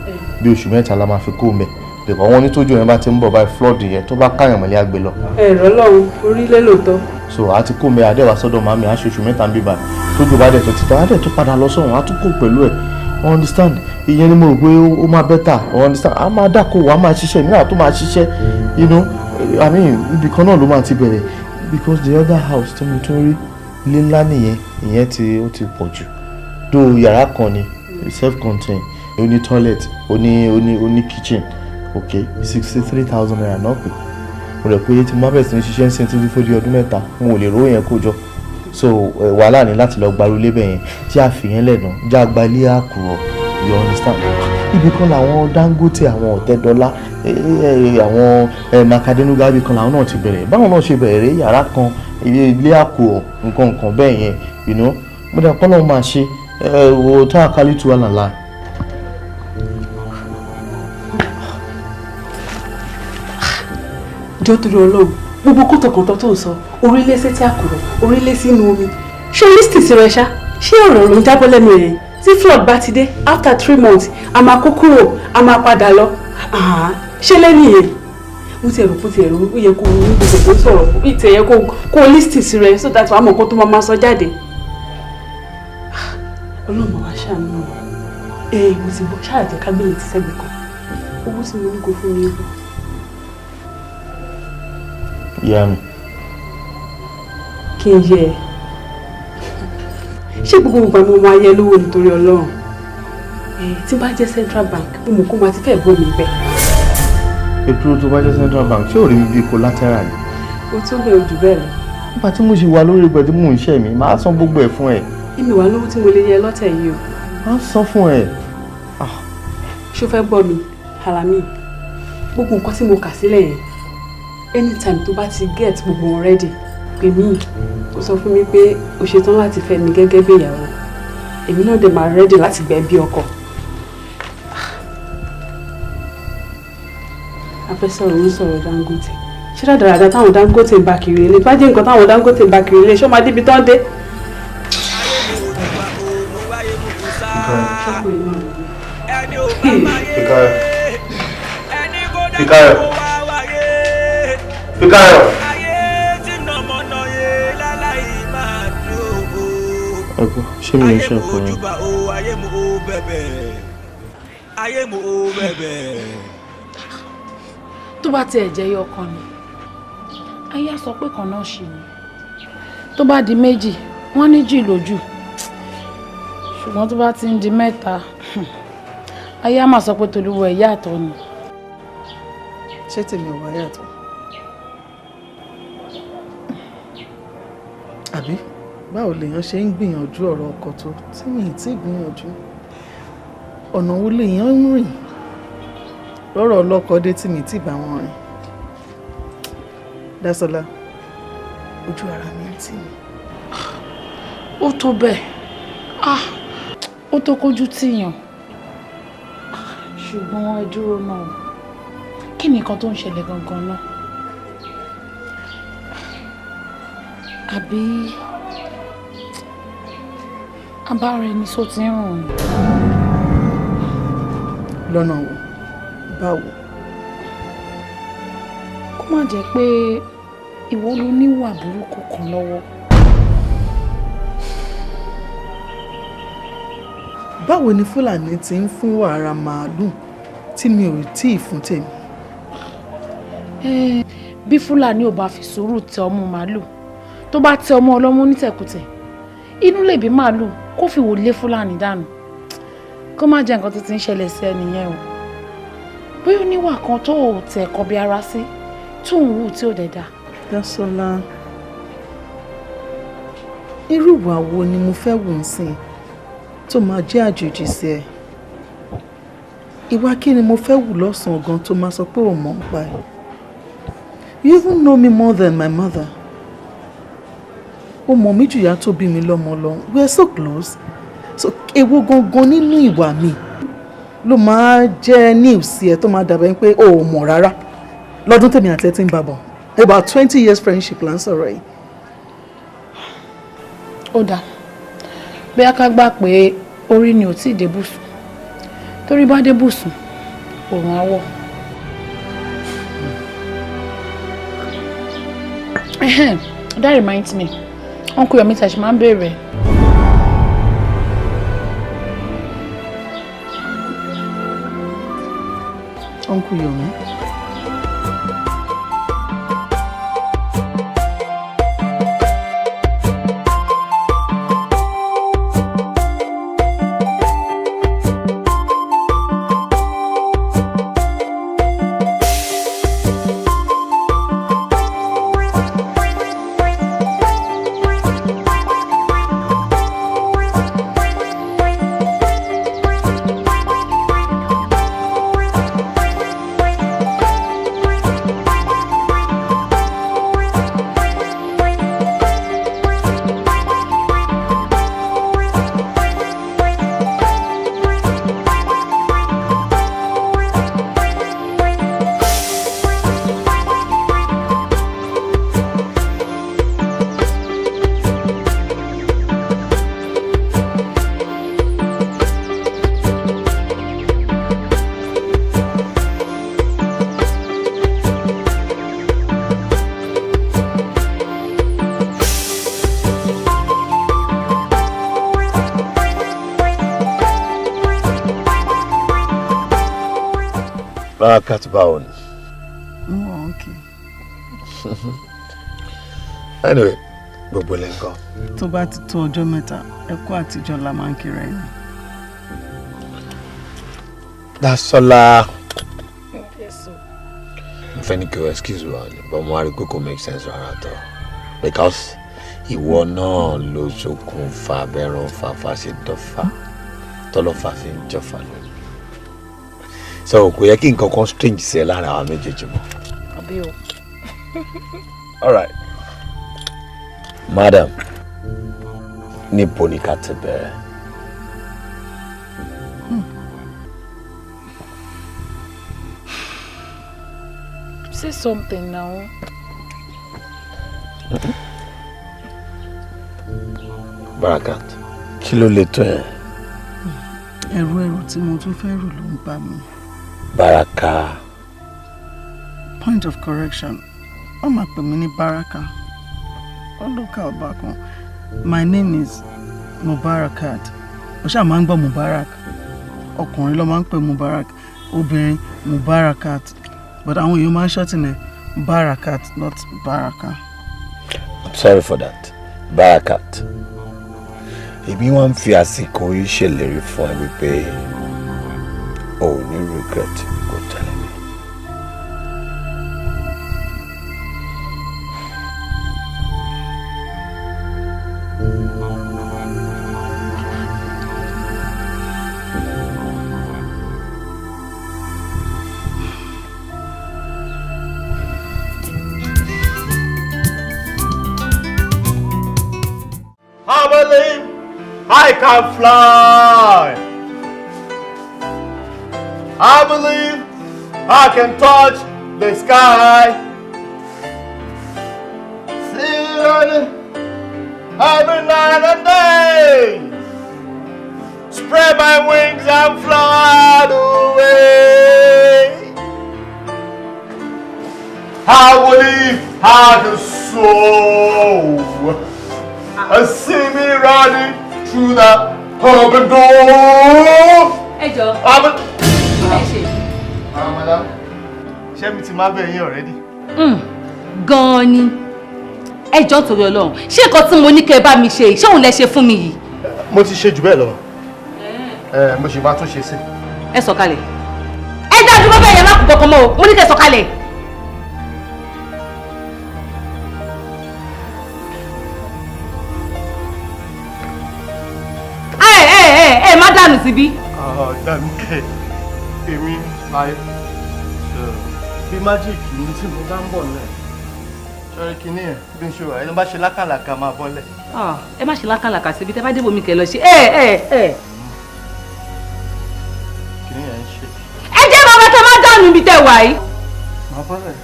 bí oṣù mẹ́ta la máa fi kó mẹ́. Bẹ̀kọ́ wọn ní tójú yẹn bá ti ń bọ̀ báyìí flood yẹn tó bá káyàn mọ́lẹ́ àgbẹ̀ lọ. Ẹ̀rọ lọ́run orílẹ̀ lóòótọ́. So a ti kó mẹ́ adẹ́wà sọ́dọ̀ màmí aṣoṣù mẹ́ta ń bíbà tójú bá dẹ̀ tó ti tán adẹ́ tó padà lọ sọ́run a tún kó pẹ̀lú ẹ̀. Understand? Ìyẹn ni mo rò pé ó máa better. Understand? A máa dáko wa máa ṣiṣẹ́ mìíràn tó máa ṣiṣẹ́. You know, I mean ibì kan náà ló máa ti bẹ̀rẹ̀ because the other house tí mo tún rí ilé ńlá nìyẹn ìyẹn ó ti pọ̀ jù. Though yàrá kan ni self-contained ó ní toilet ó ní kitchen okay 63,000 naira náà pé mo rẹ̀ pé tí mo bá bẹ̀rẹ̀ sí ní ṣiṣẹ́ ń sìn títí fún di ọdún mẹ́ta mo ò lè rówó yẹn kó jọ so wàhálà ní láti lọ gbarú lébẹ̀ yẹn tí a fi yẹn lẹ́nu já gba ilé Àkúrọ̀ you understand ibi kan làwọn Dangote àwọn Ọ̀tẹ́dọ́lá àwọn Makadenuga ibi kan làwọn náà ti bẹ̀rẹ̀ báwọn náà ṣe bẹ̀rẹ̀ yàrá kan ilé Àkúrọ̀ nǹkan bẹ́ẹ̀ yẹn you know mo dà kọ́ lọ́wọ́ máa ṣe wo tá a kálí tu wà lálá. Jọ́ torí Ọlọ́run gbogbo kọ́tọ̀kọ́tọ̀ tó ń sọ orílẹ̀ sí ti Àkúrọ̀ orílẹ̀ sínú omi ṣé lísìtì sí rẹ ṣá ṣé ọ̀rọ̀ ló ń jábọ́ lẹ́nu ẹ̀ tí flood bá ti dé after 3 months a máa kó kúrò a máa padà lọ ṣé lẹ́nu yẹn mo ti ẹ̀rù ó yẹ kó ní gbogbo tó sọ̀rọ̀ bí ti ẹ̀yẹ kó lísìtì sí rẹ so that wàá mọ̀ kó tó máa sọ jáde. Ọlọ́run wá ṣàánú mo ti bọ́ ṣáà jẹ́ kábíyèsí ti sẹ́gbẹ̀ẹ́ kan owó tí mo ní kó fún mi bọ̀. Ìyá mi. Kí n yẹ ẹ ṣé gbogbo ìgbà mo máa yẹ lówó nítorí Ọlọ́run tí bá jẹ́ Central Bank mo mọ̀ kó máa ti fẹ́ gbọ́ mi bẹ́ẹ̀. Ètò tó bá jẹ́ Central Bank ṣé ò rí mi bí collateral ni. O tún bẹ̀ ojú bẹ́ẹ̀ lọ. Nígbà tí mo ṣe wà lórí ìgbà tí mò ń ṣe mi máa san gbogbo ẹ̀ fún ẹ. Èmi wà lówó tí mo lè yẹ lọ́tẹ̀ yìí o. Máa san fún ẹ. Ṣó fẹ́ gbọ́ mi Alami gbogbo nǹkan tí mo kà sílẹ̀ yẹn anytime tó bá ti get gbogbo wọn ready pè mí ó sọ fún mi pé o ṣetán láti fẹ́ mi gẹ́gẹ́ bí ìyàwó èmi náà dẹ̀ máa ready láti gbẹ́ bí ọkọ. Afẹ́sọ̀rọ̀ ń sọ̀rọ̀ Dangote ṣé dáadáa táwọn Dangote ń bá kiri ilé bá jẹ́ nǹkan táwọn Dangote ń bá kiri ilé ṣé ó máa débi tán dé. Fikayo. Ṣé mi ò ṣe ọkùnrin? Tó bá tiẹ̀ jẹ́ yọkan ni ayé á sọ pé kan náà ṣì ni tó bá di méjì wọ́n ní jì lójú ṣùgbọ́n tó bá ti ń di mẹ́ta ayé á máa sọ pé tolúwa ẹ̀ yàtọ̀ ni. ṣé tèmi ò wá yàtọ̀? àbí báwo lèèyàn ṣe ń gbìyànjú ọ̀rọ̀ ọkọ tó tí mi ì tí gbìyànjú? ọ̀nà wo lèèyàn ń rìn lọ́rọ̀ ọlọ́kọ dé tí mi ì tí bá wọn rìn? Dásọlá, ojú ara mi ń tì mí. ó tó bẹ́ẹ̀ ó tó kójú tìyàn ṣùgbọ́n ẹ dúró náà kí ni nǹkan tó ń ṣẹlẹ̀ gangan náà? àbí abára ẹni sọ ti ń rùn? lọ́nà wo? báwo? kó má jẹ́ pé ìwọ ló níwà burúkú kan lọ́wọ́. báwo ni Fúlàní ti ń fún wàrà màálù tí mi ò tí ì fún tèmi? bí Fúlàní ò bá fi sùúrù tẹ ọmọ màálù tó bá tẹ ọmọ ọlọ́mọ onítẹ̀kùtẹ̀ inú lè bí màálù kó fi wò lé Fúlàní dànù. kó má jẹ́ nǹkan tó ti ń ṣẹlẹ̀ sí ẹnìyẹn o bóyá ó níwà kan tó ò tẹ̀ kọ́ bí ara sí tó ń wù tí ò dẹ̀ dá. Dásọlá, irú ìwà wo ni mo fẹ́ wù ń sìn tó máa jẹ́ àjòjì sí ẹ? ìwà kí ni mo fẹ́ wù lọ́sàn-án gan tó máa sọ pé ò mọ̀ ń pa ẹ̀? You even know me more than my mother. ó mọ̀ mí jù ìyá tó bí mi lọ́mọ lọ. We are so close. So èwo gangan nínú ìwà mi ló máa jẹ́ ní ìsí ẹ tó máa dàbẹ̀ pé o ò mọ̀ rárá? lọ́dún tèmi àti ẹ ti ń bá bọ̀ about 20 years friendship là ń sọ̀rọ̀ yìí. ó dáa bí a ká gbà pé orí ni ò tí ì débùsùn torí bá débùsùn òòrùn á wọ̀. That reminds me uncle Yomi ṣe máa ń béèrè. Uncle Yomi. Barakat báwo ni? Okay. Anyway, gbogbo ilé ńkọ́? tó bá ti tó ọjọ́ mẹ́ta ẹkú àtijọ́ la máa ń kíra ẹni. Dasola. Yes, sir. Mo fẹ́ ní kí o excuse wa ni, but mo wá rí pé kò make sense rárá tó. Because ìwọ náà ló ṣokùnfà bẹ́ràn fàfà ṣe dọ́fà tọ́lọ́fà fi ń jọ́fà lónìí. So kò yẹ kí nǹkan kan strange sí ẹ lára àwọn méjèèjì mọ́. Àbí o. All right. Madam, níbo ni ká ti bẹ̀rẹ̀? Say something now. Barakat, kí ló lè tó ẹ? ẹ̀rù tí mo tún fẹ́ rò ló ń bà mí. Baraka. Point of correction. Wọ́n máa pè mí ní Baraka. Ọlọ́kà ọba kan. My name is Mubarakat. Ó ṣáà máa ń gbọ́ Mubarak. Ọkùnrin ló máa ń pè Mubarak. Obìnrin Mubarakat. But àwọn èèyàn máa ń ṣọ́tìnẹ̀ Barakat, not Baraka. I'm sorry for that. Barakat. Èmi wọ́n fi àsìkò yìí ṣèlérí fún ẹ wípé ò ní regret kò tẹ̀lé mi. I believe I can fly. I believe I can touch the sky. See every night and day. Spread my wings and fly away. I believe I can soar. And see me running through the open door. Ẹ jọ̀ọ́. Madam, ṣé mi ti máa bẹ̀ yín already? Gan-an ni. Ẹ jọ̀ọ́ torí Ọlọ́run. Ṣé nǹkan tí mo ní kẹ́ bá mi ṣe, ṣé òun lẹ ṣe fún mi yìí? Mo ti ṣe jù bẹ́ẹ̀ lọ. Mo ṣì máa tún ṣe sí. Ẹ sọ̀kalẹ̀. Ẹ dá dúró bẹ́ẹ̀ yẹn má kú kankan mọ́ o. Mo ní kẹ́ sọ̀kalẹ̀. Ẹ má dànù síbí. Dànù kẹ́ èmi láì bí májíìkì ní tí mo bá ń bọ̀ náà. Ṣọ́rí kìíní ẹ̀ bí n ṣe wà, ẹni bá ṣe lákàlàkà máa bọ́lẹ̀. Ẹ má ṣe lákàlàkà síbi tẹ́ bá débò mi kẹ́ lọ ṣe. Kìíní ẹ̀ ń ṣe. Ẹ jẹ́ bàbá tẹ́ má dànù ibi tẹ́ wà yìí. Máa bọ́lẹ̀.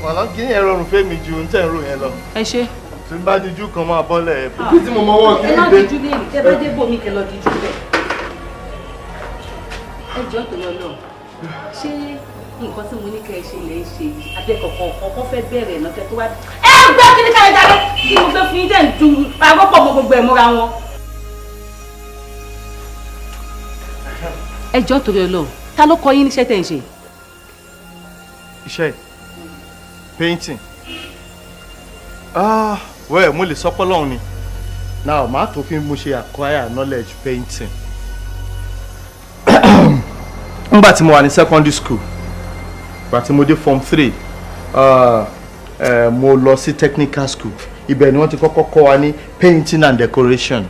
Wàlá kìíní ẹ̀ rọrùn fẹ́mi ju ohun tẹ́ ń rò yẹn lọ. Ẹ ṣe. Tí n bá dijú kan máa bọ́lẹ̀. Bí tí mo mọ wọ́n kí Ẹ má n dé. dijú lé mi, tẹ́ bá débò mi kẹ́ lọ dijú bẹ́ẹ̀. Ẹ jọ̀ọ́ torí Ọlọ́run. Ṣé nǹkan tí mo ní kẹ́ ẹ ṣe lè ṣe abẹ́kọ̀ọ̀kan ọ̀kan fẹ́ bẹ̀rẹ̀ náà kẹ́ tó wá. Ẹ gbé kí ní ká ẹ jáde kí mo gbé fún yín dẹ̀ ń du àrọ́pọ̀ mọ gbogbo ẹ̀ múra wọn. Ẹ jọ̀ọ́ torí Ọlọ́run, ta ló kọ yín níṣẹ́ tẹ̀ ń ṣe? Iṣẹ́ painting. Well, mo lè sọ pé Ọlọ́run ni. Now, màá tó fi mo ṣe acquire knowledge painting. Nígbà tí mo wà ní secondary school, nígbà tí mo dé form 3, mo lọ sí technical school. Ibẹ̀ ni wọ́n ti kọ́kọ́ kọ́ wa ní painting and decoration.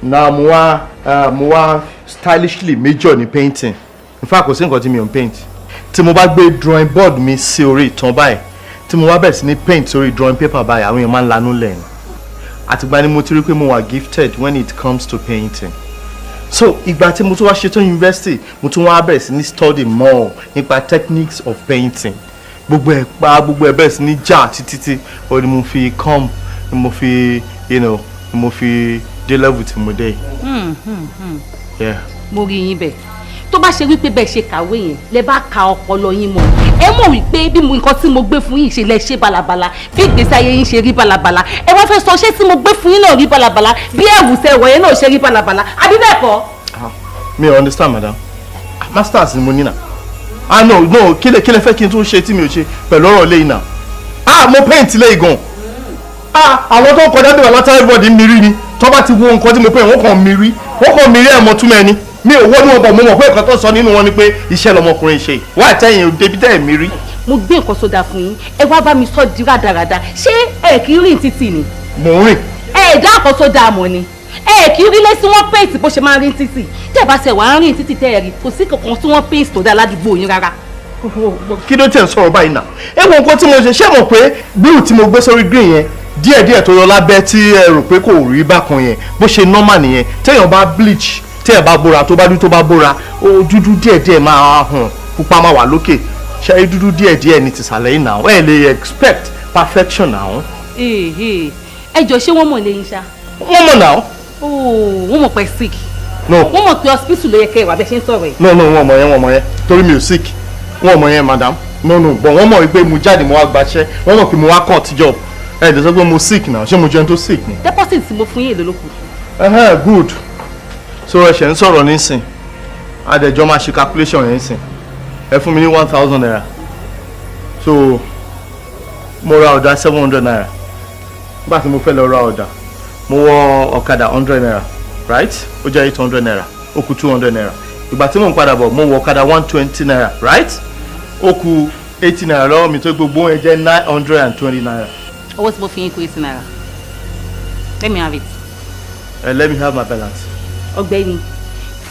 Now, mo wá stylishly major ní painting. In fact, kò sí nǹkan tí mi ò ń paint. Tí mo bá gbé drawing board mi sí orí ìtàn báyìí, tí mo wá bẹ̀rẹ̀ sí ní paint sórí drawing paper báyìí, àwọn èèyàn máa ń lanú lẹ́nu. Àtìgbà ni mo ti rí pé mo wà gifted when it comes to painting. So ìgbà tí mo tún wá ṣetán university, mo tún wá bẹ̀rẹ̀ sí ní study more nípa techniques of painting. Gbogbo ẹ̀ bẹ̀rẹ̀ sí ní jà títí ó ní mo fi come, ni mo fi dé level tí mo dé. Mo rí yín bẹ́ẹ̀. Tó bá ṣe wípé bẹ́ẹ̀ ṣe kàwé yẹn lẹ bá ka ọpọlọ yín mọ́, ẹ mọ̀ wípé bí nǹkan tí mo gbé fún yín ṣe lẹ ṣe balabala, bí ìgbésí ayé yín ṣe rí balabala, ẹ wá fẹ́ sọ ṣé tí mo gbé fún yín náà rí balabala, bí ẹ̀wùsẹ̀ ẹ̀wọ̀ yẹn náà ṣe rí balabala, àbí bẹ́ẹ̀ kọ́? Mi ò understand, madam. Masters ni mo ní náà. No, kí lẹ fẹ́ kí n tún ṣe tí mi ò ṣe pẹ̀lú ọ̀rọ̀ lẹ́yìn náà. Mo paint lẹ́yìn gan. Àwọn tó ń kọjá bí wà látàrí bọ́ọ̀dì mi rí ni, tó bá ti wo nǹkan tí mo paint wọ́n kàn mi rí ẹ̀mọ́ túmọ̀ ẹni. Mi ò wọ́n ní wọn bọ̀, mo mọ̀ pé nǹkan tó sọ nínú wọn ni pé iṣẹ́ lọmọkùnrin ṣe. Wá àtẹ̀yìn débi tẹ́ ẹ̀ mi rí. Mo gbé nǹkan sódà fún yín, ẹ wá bá mi sọ di rádaràda, ṣé ẹ kì í rìn títì ni? Mò ń rìn. Ẹ dá nǹkan sódà mọ̀ ni? Ẹ kì í rí lẹ́sí wọ́n paint bó ṣe máa ń rìn títì. Tẹ́ ẹ bá ṣe wàá rìn títì tẹ́ ẹ rí, kò sí kankan tí wọ́n paint tó dá ládùúgbò yín rárá. Kí ló tẹ̀ ń sọ̀rọ̀ báyìí náà? Ẹ wo nǹkan tí mo ṣe, ṣé mọ̀ pé blue tí mo gbé sórí green yẹn díẹ̀díẹ̀ tó yọ lábẹ́ tí ẹ rò pé kò rí bákan yẹn bó ṣe normal nìyẹn. Téèyàn bá bleach, téèyàn bá bóra, tó bá bóra, ó dúdú díẹ̀díẹ̀ máa hàn, pupa máa wà lókè. Ṣé dúdú díẹ̀díẹ̀ ní tìsàlẹ̀ yìí náà? Ẹ lè expect perfection náà. Ẹ jọ ṣé wọ́n mọ̀ lẹ́yìn ṣá? Wọ́n mọ̀ náà. Wọ́n mọ̀ pé sick. No. Wọ́n mọ̀ pé hospital ló yẹ kẹ́ ẹ wà bẹ́ẹ̀ ṣe ń sọ̀rọ̀ yìí. No, wọ́n mọ̀ yẹn torí mi ò sick. Wọ́n mọ̀ yẹn, madam. No, but wọ́n mọ̀ wípé mo jáde mo wá gbaṣẹ́, wọ́n mọ̀ pé mo wá cut job. Ẹ dẹ̀ sọ pé mo sick náà, ṣé mo jẹun tó sick ni? Deposit tí mo fún yín èlò ló kù. Good. So ẹ ṣe ń sọ̀rọ̀ nísìn, adẹ̀jọ́ máa ṣe calculation yẹn nísìn. Ẹ fún mi ní 1,000 naira. So mo ra ọ̀dà 700 naira. Nígbà tí mo fẹ́ lọ ra ọ̀dà, mo wọ ọ̀kadà 100 naira. right ó jẹ́ 800 naira ó kù 200 naira ìgbà tí mò ń padà bọ̀ mo wọ ọ̀kadà 120 naira right ó kù 80 naira lọ́wọ́ mi tó gbogbo ẹ̀ jẹ́ 920 naira. owó tí mo fi yín kù 80 naira let me have it. Let me have my balance. ọ̀gbẹ́ni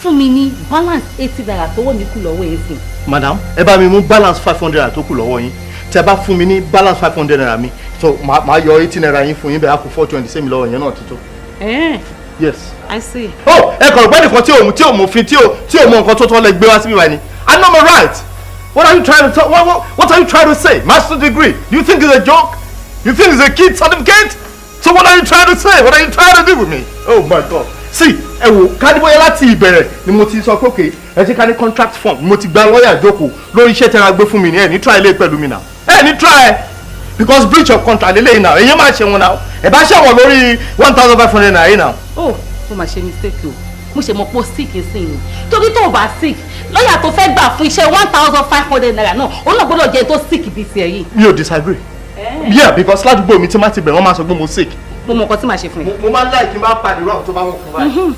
fún mi ní balance 80 naira tó wọ́n mi kù lọ́wọ́ yẹn sí. madam ẹ bá mi mú balance 500 naira tó kù lọ́wọ́ yín tẹ bá fún mi ní balance 500 naira mi so màá yọ 80 naira yín fún yín bẹ́ẹ̀ á kù 420 sẹ́mi lọ́wọ́ yẹn náà ti tó. Yes. I see. Oh, ẹ kàn gbẹ́ nìkan tí ò mọ̀ òfin tí ò mọ̀ nǹkan tó tọ́ lẹ gbé wá síbí báyìí ni. I know my right. What are you trying to tell? What are you trying to say? Master degree. You think it's a joke? You think it's a kid certificate? So what are you trying to say? What are you trying to do with me? Oh my God. See, ẹ wò kádìbóyá láti ìbẹ̀rẹ̀ ni mo ti sọ pé okay ẹ ṣe ká ní contract form mo ti gba lọ́ọ̀yà jókòó lórí iṣẹ́ tẹ́ra gbé fún mi ní ẹ̀ ní try ilé pẹ̀lú mi náà. Ẹ ní try because breach of contract lélẹ́yìn náà èyí máa ṣe wọn náà ẹ bá ṣẹ̀wọ̀n lórí 1,500 naira yìí náà. Oh, mo máa ṣe mistake o mo ṣe mọ̀ pé o sick sí ni torí tó o bá sick lọ́ọ̀yà tó fẹ́ gbà fún iṣẹ́ 1,500 naira náà ó náà gbọ́dọ̀ jẹ́ tó sick bí tiẹ̀ yìí. Mi ò disagree. Yeah, because ládùúgbò mi tí má ti bẹ̀rẹ̀ wọ́n máa sọ pé mo sick. mo mọ̀ nǹkan tí màá ṣe fún ẹ. Mo máa ń láì kí n bá pàdé rọ̀ tó bá wọ̀ fún báyìí.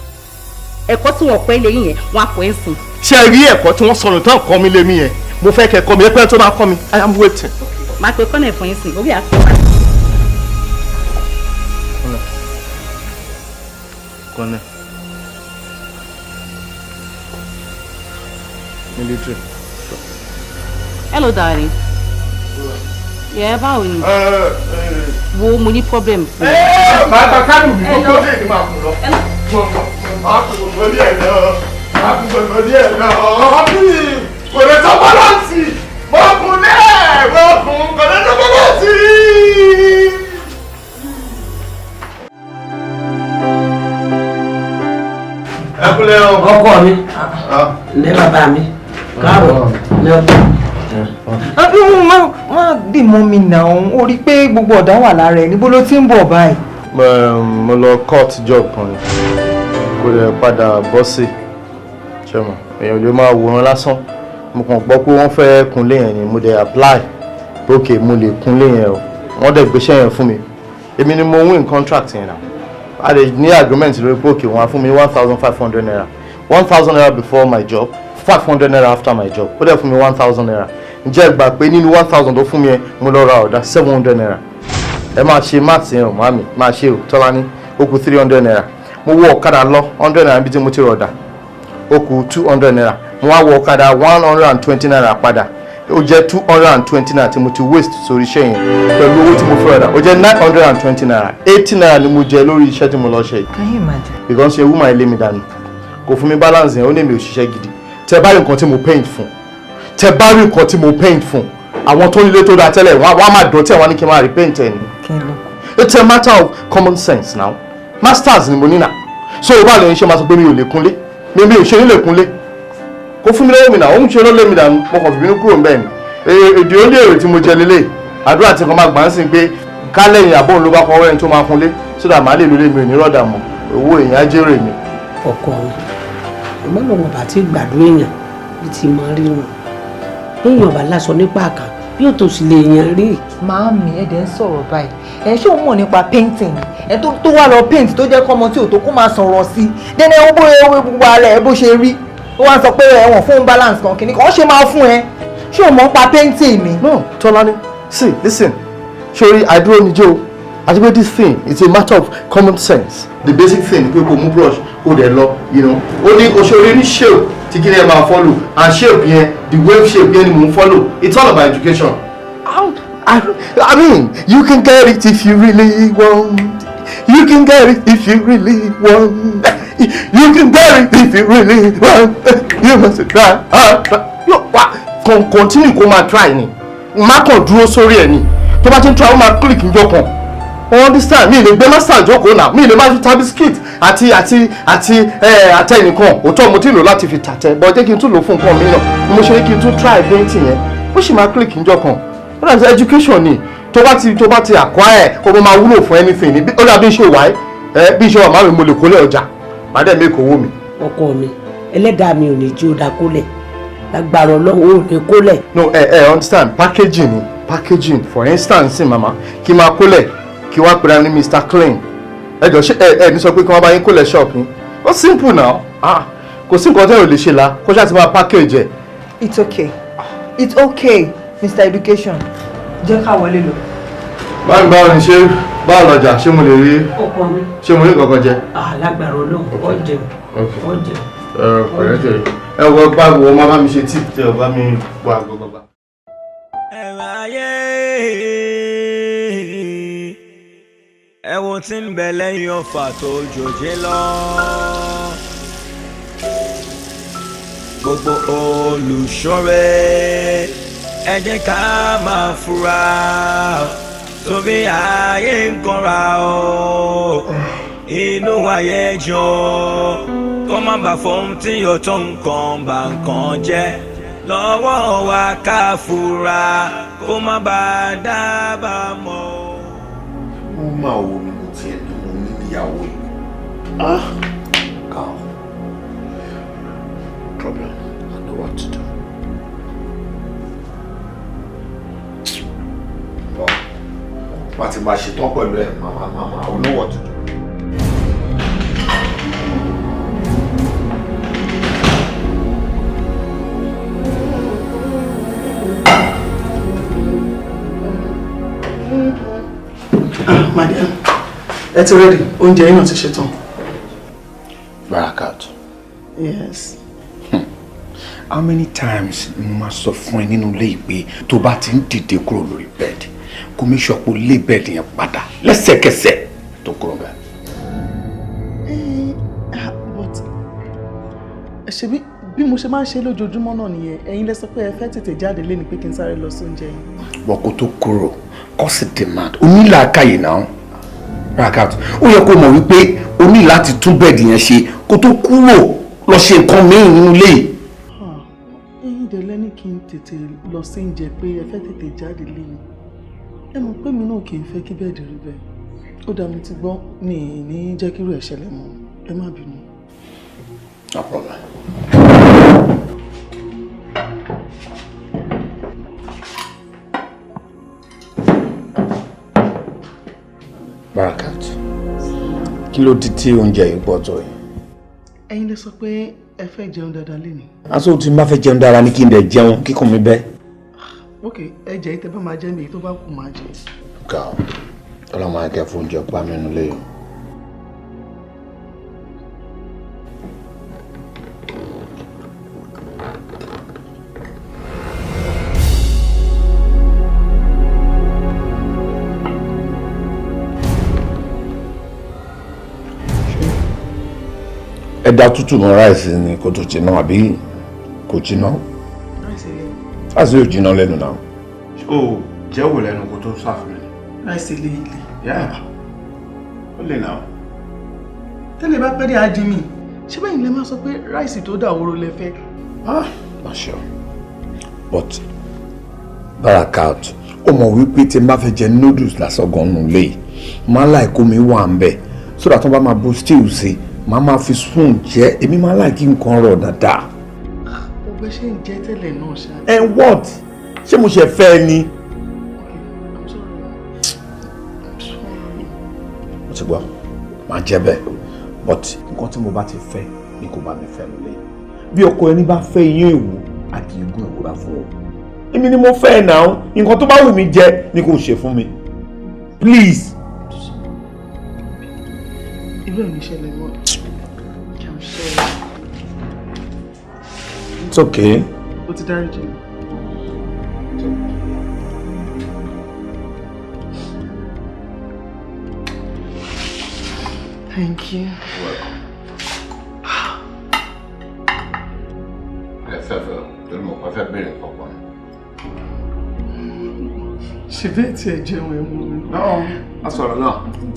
ẹ̀kọ́ tí wọ́n pẹ́ lẹ́yìn yẹn wọ́n á pọ̀ ẹ́ sìn. Ṣé ẹ rí ẹ̀kọ́ tí wọ́n sọnù tán kọ́ mi lé mi yẹn? Mo fẹ́ kẹ́ kọ́ mi ẹ̀pẹ́ tó máa kọ́ mi. I am waiting. máa pe kọ́nà ẹ̀fọn yín sìn orí àpò. Kọ́nà. Military. Hello darling. Yeah, báwo ni? Wo mo ní problem fún ẹ. Màá ta kánù mi kókó lè ní máa kú lọ. Màá kú gbogbo ní ẹ̀ náà. Màá kú gbogbo ní ẹ̀ náà. Kò lè sọ bọ́lọ́ọ̀sì. Mo kún lẹ́ẹ̀. Mo kún kò lè sọ bọ́lọ́ọ̀sì. Ẹ kúlẹ̀ o. ọkọ mi ní bàbá mi káàbọ̀ ní ọkọ. má bì mọ́ mi nà ó rí i pé gbogbo ọ̀dà wà lára ẹ̀ níbo ló ti ń bọ̀ báyìí. Mo lọ court job kan ni kò lè padà bọ́ sí ṣẹ́mọ̀ èèyàn ló máa wòran lásán mo kàn gbọ́ pé wọ́n fẹ́ kunlé yẹn ni mo dẹ̀ apply pé ok mo lè kunlé yẹn o wọ́n dẹ̀ gbéṣẹ́ yẹn fún mi èmi ni mo win contract yẹn náà a lè ní agreement lórí pé ok wọ́n á fún mi 1,500 naira 1,000 naira before my job 500 naira after my job ó dẹ̀ fún mi 1,000 naira ǹjẹ́ ẹ gbà pé nínú 1,000 tó fún mi yẹn mo lọ ra ọ̀dà 700 naira ẹ máa ṣe maths yẹn o màmí máa ṣe o Tọ́lání ó kù 300 naira mo wọ ọ̀kadà lọ 100 naira bí tí mo ti rọ̀dà ó kù 200 naira mo wá wọ ọ̀kadà 120 naira padà ó jẹ́ 220 naira tí mo ti waste sórí iṣẹ́ yẹn pẹ̀lú owó tí mo fẹ́ rọ̀dà ó jẹ́ 920 naira 80 naira ni mo jẹ lórí iṣẹ́ tí mo lọ ṣe yìí. Can you imagine? because ṣe woman ilé mi dànù kò fún mi balance yẹn ó ní mi ò ṣiṣẹ́ gidi tẹ bá rí nǹkan tí mo paint fún tẹ bá rí nǹkan tí mo paint fún àwọn tó nílé tó dáa tẹ́lẹ̀ wọ́n á máa dọ̀tí ẹ̀ wọ́n á ní kí n máa repaint ẹ̀ ni. It's a matter of common sense now masters ni mo ní náà so ìbá lè ṣe máa sọ pé mi ò lè kúnlé mi ò ṣe ní lè kúnlé kó fún mi lọ́wọ́ mi náà ó ń ṣe ló lé mi dànù mo kàn fi bínú kúrò ń bẹ́ẹ̀ ni èdè ó lé èrè tí mo jẹ lélẹ̀ àdúrà tí kan máa gbà ń sìn pé kálẹ̀yìn àbọ̀ ló bá kọ́ ẹni tó máa kúnlé sódà má lè lólé mi ò ní rọ́dà mọ́ owó èèyàn á jèrè mi. ọkọ mi ìgbọ́dọ̀ wọn bá ti gbàdúrà èèyàn bí ti máa rí wọn èèyàn bá láṣọ nípa àkà bí ó tó sì lè yàn rí. Màámi ẹ̀dẹ̀ ń sọ̀rọ̀ báyìí ẹ̀ ṣé òun mọ̀ nípa painting ẹ̀ tó wá lọ paint tó jẹ́ kọ́mọ tí ò tó kó máa sọ̀rọ̀ sí dẹ́nẹ́ owó ewé gbogbo ara ẹ̀ bó ṣe rí ó wá ń sọ pé ẹ̀wọ̀n fún balance kan kìíní kan ó ṣe máa fún ẹ ṣé òun mọ̀ nípa painting mi. No Tọ́lání see listen sori àdúró níjó àti pé this thing is a matter of common sense the basic thing pé kò mú brush kò dẹ̀ lọ ó ní oṣooṣi ní shape tí kí ni ẹ máa follow and shape yẹn the wave shape yẹn ni mò ń follow it's all about education. I mean you can get it if you really want you can get it if you really want you can get it if you really want you must try continue kó máa try ni má kàn dúró sórí ẹ ni tó bá ti ń try ó máa click njọ́ kan understand mi lè gbé master jókòó náà mi lè má fi ta biscuit àti àtẹ nìkan òótọ́ mo ti lò láti fi tàtẹ but jẹ́ kí n tún lò fún nǹkan mi náà mo ṣe kí n tún try painting yẹn ó sì máa click njọ́ kan ó dàbí education ni tó bá ti acquire ó máa wúlò fún anything ni ó dàbí iṣẹ́ ìwà ẹ bí iṣẹ́ ọ̀ma mi mo lè kólẹ̀ ọjà má dẹ̀ make owó mi. ọkọ mi ẹlẹ́dàá mi ò ní jí ó dá kólẹ̀ lágbára Ọlọ́run ò ní kólẹ̀. No understand packaging ni packaging for instance mama kí máa kólẹ̀ kí wá pera ní Mr Clean ẹ jọ ṣe ẹ ní sọ pé kí wọ́n bá yín kólẹ̀ shop yín Ó simple now. Kò sí nǹkan tẹ́ ò lè ṣe la, kó ṣáà ti máa package ẹ̀. It's okay. It's okay, Mr. Education. Jẹ́ ká wọlé lọ. Báwo ni ṣé báwo lọ́jà ṣé mo lè rí ọkọ mi ṣé mo rí kankan jẹ? Lágbára Ọlọ́run ó jẹun ó jẹun. Pẹ̀lẹ́tẹ̀ ẹ wọ bá wo máa bá mi ṣe tíì tẹ ọ bá mi wá gbọgbọgbà. ẹ̀rọ ayé ẹ̀wọ̀n tí ń bẹ lẹ́yìn ọ̀fà tó jòjé lọ. gbogbo olùṣọ́rẹ́ ẹ jẹ́ ká máa fura torí ayé ń kanra o inú ayé jọ kó má bàa fọ́n tí yóò tó nǹkan bá nǹkan jẹ́ lọ́wọ́ wa ká fura kó má bàa dábàá mọ́. Ó máa wo ni mo tiẹ̀ dùn ní ìyàwó yìí. Calm. Problem. I know what to do. Wọ́n ti máa ṣetán pẹ̀lú ẹ̀ mama I know what to do. Madam, ẹ ti ready? Oúnjẹ yín náà ti ṣetán. Barakat. Yes. How many times ni mo máa sọ fún ẹ nínú ilé ìpè tó bá ti ń dìde kúrò lórí bẹ́ẹ̀dì kó make sure pé o lé bẹ́ẹ̀dì yẹn padà lẹ́sẹ̀kẹsẹ̀ tó kúrò bẹ́ẹ̀. But ṣe bí mo ṣe máa ń ṣe lójoojúmọ́ náà nìyẹn ẹ̀yin lẹ sọ pé ẹ fẹ́ tètè jáde lé ní pé kí n sáré lọ sí oúnjẹ yín. Wọ́n kó tó kúrò cause demand onílàákàyè náà Barakat ó yẹ kó mọ̀ wípé o ní láti tún bẹ́ẹ̀dì yẹn ṣe kó tó kúrò lọ ṣe nǹkan mìíràn nínú ilé yìí. ẹ̀yin dẹ̀ lẹ́ni kí n tètè lọ sí oúnjẹ pé ẹ fẹ́ tètè jáde lé ní ẹ mọ̀ pé mi náà kì í fẹ́ kí bẹ́ẹ̀dì rí bẹ́ẹ̀ ó dá mi ti gbọ́ mi ní jẹ́ kí irú ẹ̀ ṣẹlẹ̀ mọ́ ẹ má bínú. No problem. Barakat kí ló dé tí oúnjẹ yìí pọ̀ tó yìí. ẹ̀yin lè sọ pé ẹ fẹ́ jẹun dáadáa lé ní. aṣọ tí n bá fẹ́ jẹun dára ní kí n dẹ̀ jẹun kíkùn mi bẹ́. ok ẹ jẹ́ ìtẹ́ bá máa jẹ́ mi èyí tó bá kù máa jẹ. ga ọ ọlọ́mọ akẹ́ fún oúnjẹ pa mí nílé yìí. ẹ̀dá tútù mọ́ ráìsì ni kò tó jiná àbí kò jiná. ráìsì yóò jiná lẹ́nu náà. o jẹ́wò lẹ́nu kó tó ṣàfihàn. ráìsì lè ilé. yá ó lè náà. tẹ́lẹ̀ bá pẹ́ dé ajé mi ṣé bẹ́ẹ̀ ni lè máa sọ pé ráìsì tó dàwóró lẹ fẹ́. not sure but Barakat ó mọ̀ wípé tí n bá fẹ́ jẹ noodles lásán gan-an lè máa láì kó mi wà ń bẹ̀ so that wọ́n bá máa bu stew sí màá máa fi spoon jẹ èmi máa láì kí nǹkan rọ̀ dáadáa. ọgbẹ́ ṣe ń jẹ́ tẹ́lẹ̀ náà ṣá. And what ṣé mo ṣe fẹ́ ni. mo ti gbọ́ máa jẹ́ bẹ́ẹ̀ but nǹkan tí mo bá ti fẹ́ ni kò bá mi fẹ́ nílé bí ọkọ ẹni bá fẹ́ iyán èwù àti igun ìwúra fún ọ èmi ni mo fẹ́ náà nǹkan tó bá wù mí jẹ ni kò ṣe fún mi please. irú ẹ̀ ní ṣẹlẹ̀ mọ́. It's okay. o ti dárí jẹ. Thank you. Welcome. ẹ fẹ́ lórí mo fẹ́ béèrè kankan. ṣe bẹ́ẹ̀ tí ẹ jẹun ẹ̀ mú mi. No, that's all right.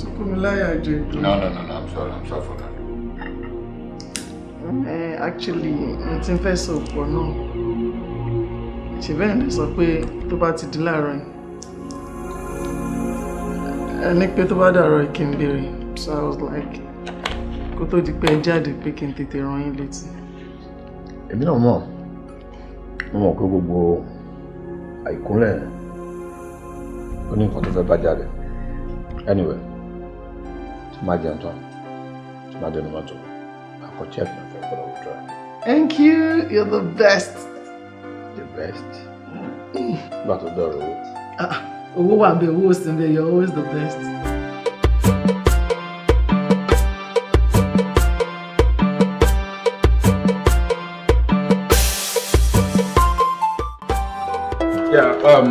tó kọ́ mi láyà jẹ. No, I'm sorry for that. Actually mo ti ń fẹ́ sọ ọ̀pọ̀ náà ṣe bẹ́ẹ̀ ni sọ pé tó bá ti di láàárọ̀ ẹni pé tó bá dàárọ̀ kí n béèrè so I was like kó tó di pé ẹ jáde pé kí n tètè rán yín létí. èmi náà mọ̀ pé gbogbo àìkúnlẹ̀ ó ní nǹkan tó fẹ́ bá jáde anyway tí máa jẹun tán tí máa dẹnu mọ́tò I'll check my phone, but I will try. Thank you. You're the best. The best. Not a door. Owó wà bẹ́ẹ̀, owó sì ń bẹ́ẹ̀, you're always the best.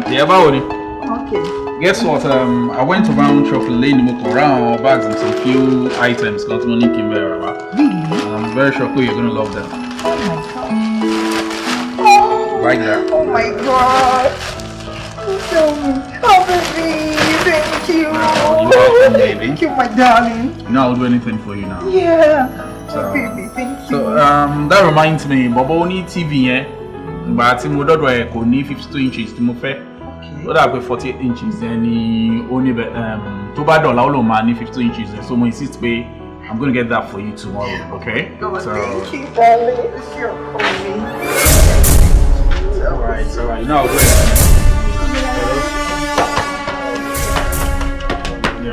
Yeah, báwo ni? Okay. Guess what? I went around shopping lane, mo kàn round bags and some few items kan tí mo ní kí n bẹ̀rẹ̀ wá. Really? I'm very sure you're gonna love them. Oh my god. Like that. Oh my god. Oh baby, thank you. You're welcome, baby. Thank you, my darling. You know I'll do anything for you now. Yeah. So, Baby, thank you. So that reminds me, Bobo ní TV yẹn. Ìgbà tí mo dọ́dọ̀ ẹ̀ kò ní 52 inches tí mo fẹ́. Ó dà pé 48 inches ni ó ní tó bá dọ̀la ó lò máa ní 52 inches so mo insist pé I'm gonna get that for you tomorrow, okay? Oh, so, thank you, darling. It's your calling. It's alright. You know I'll do it.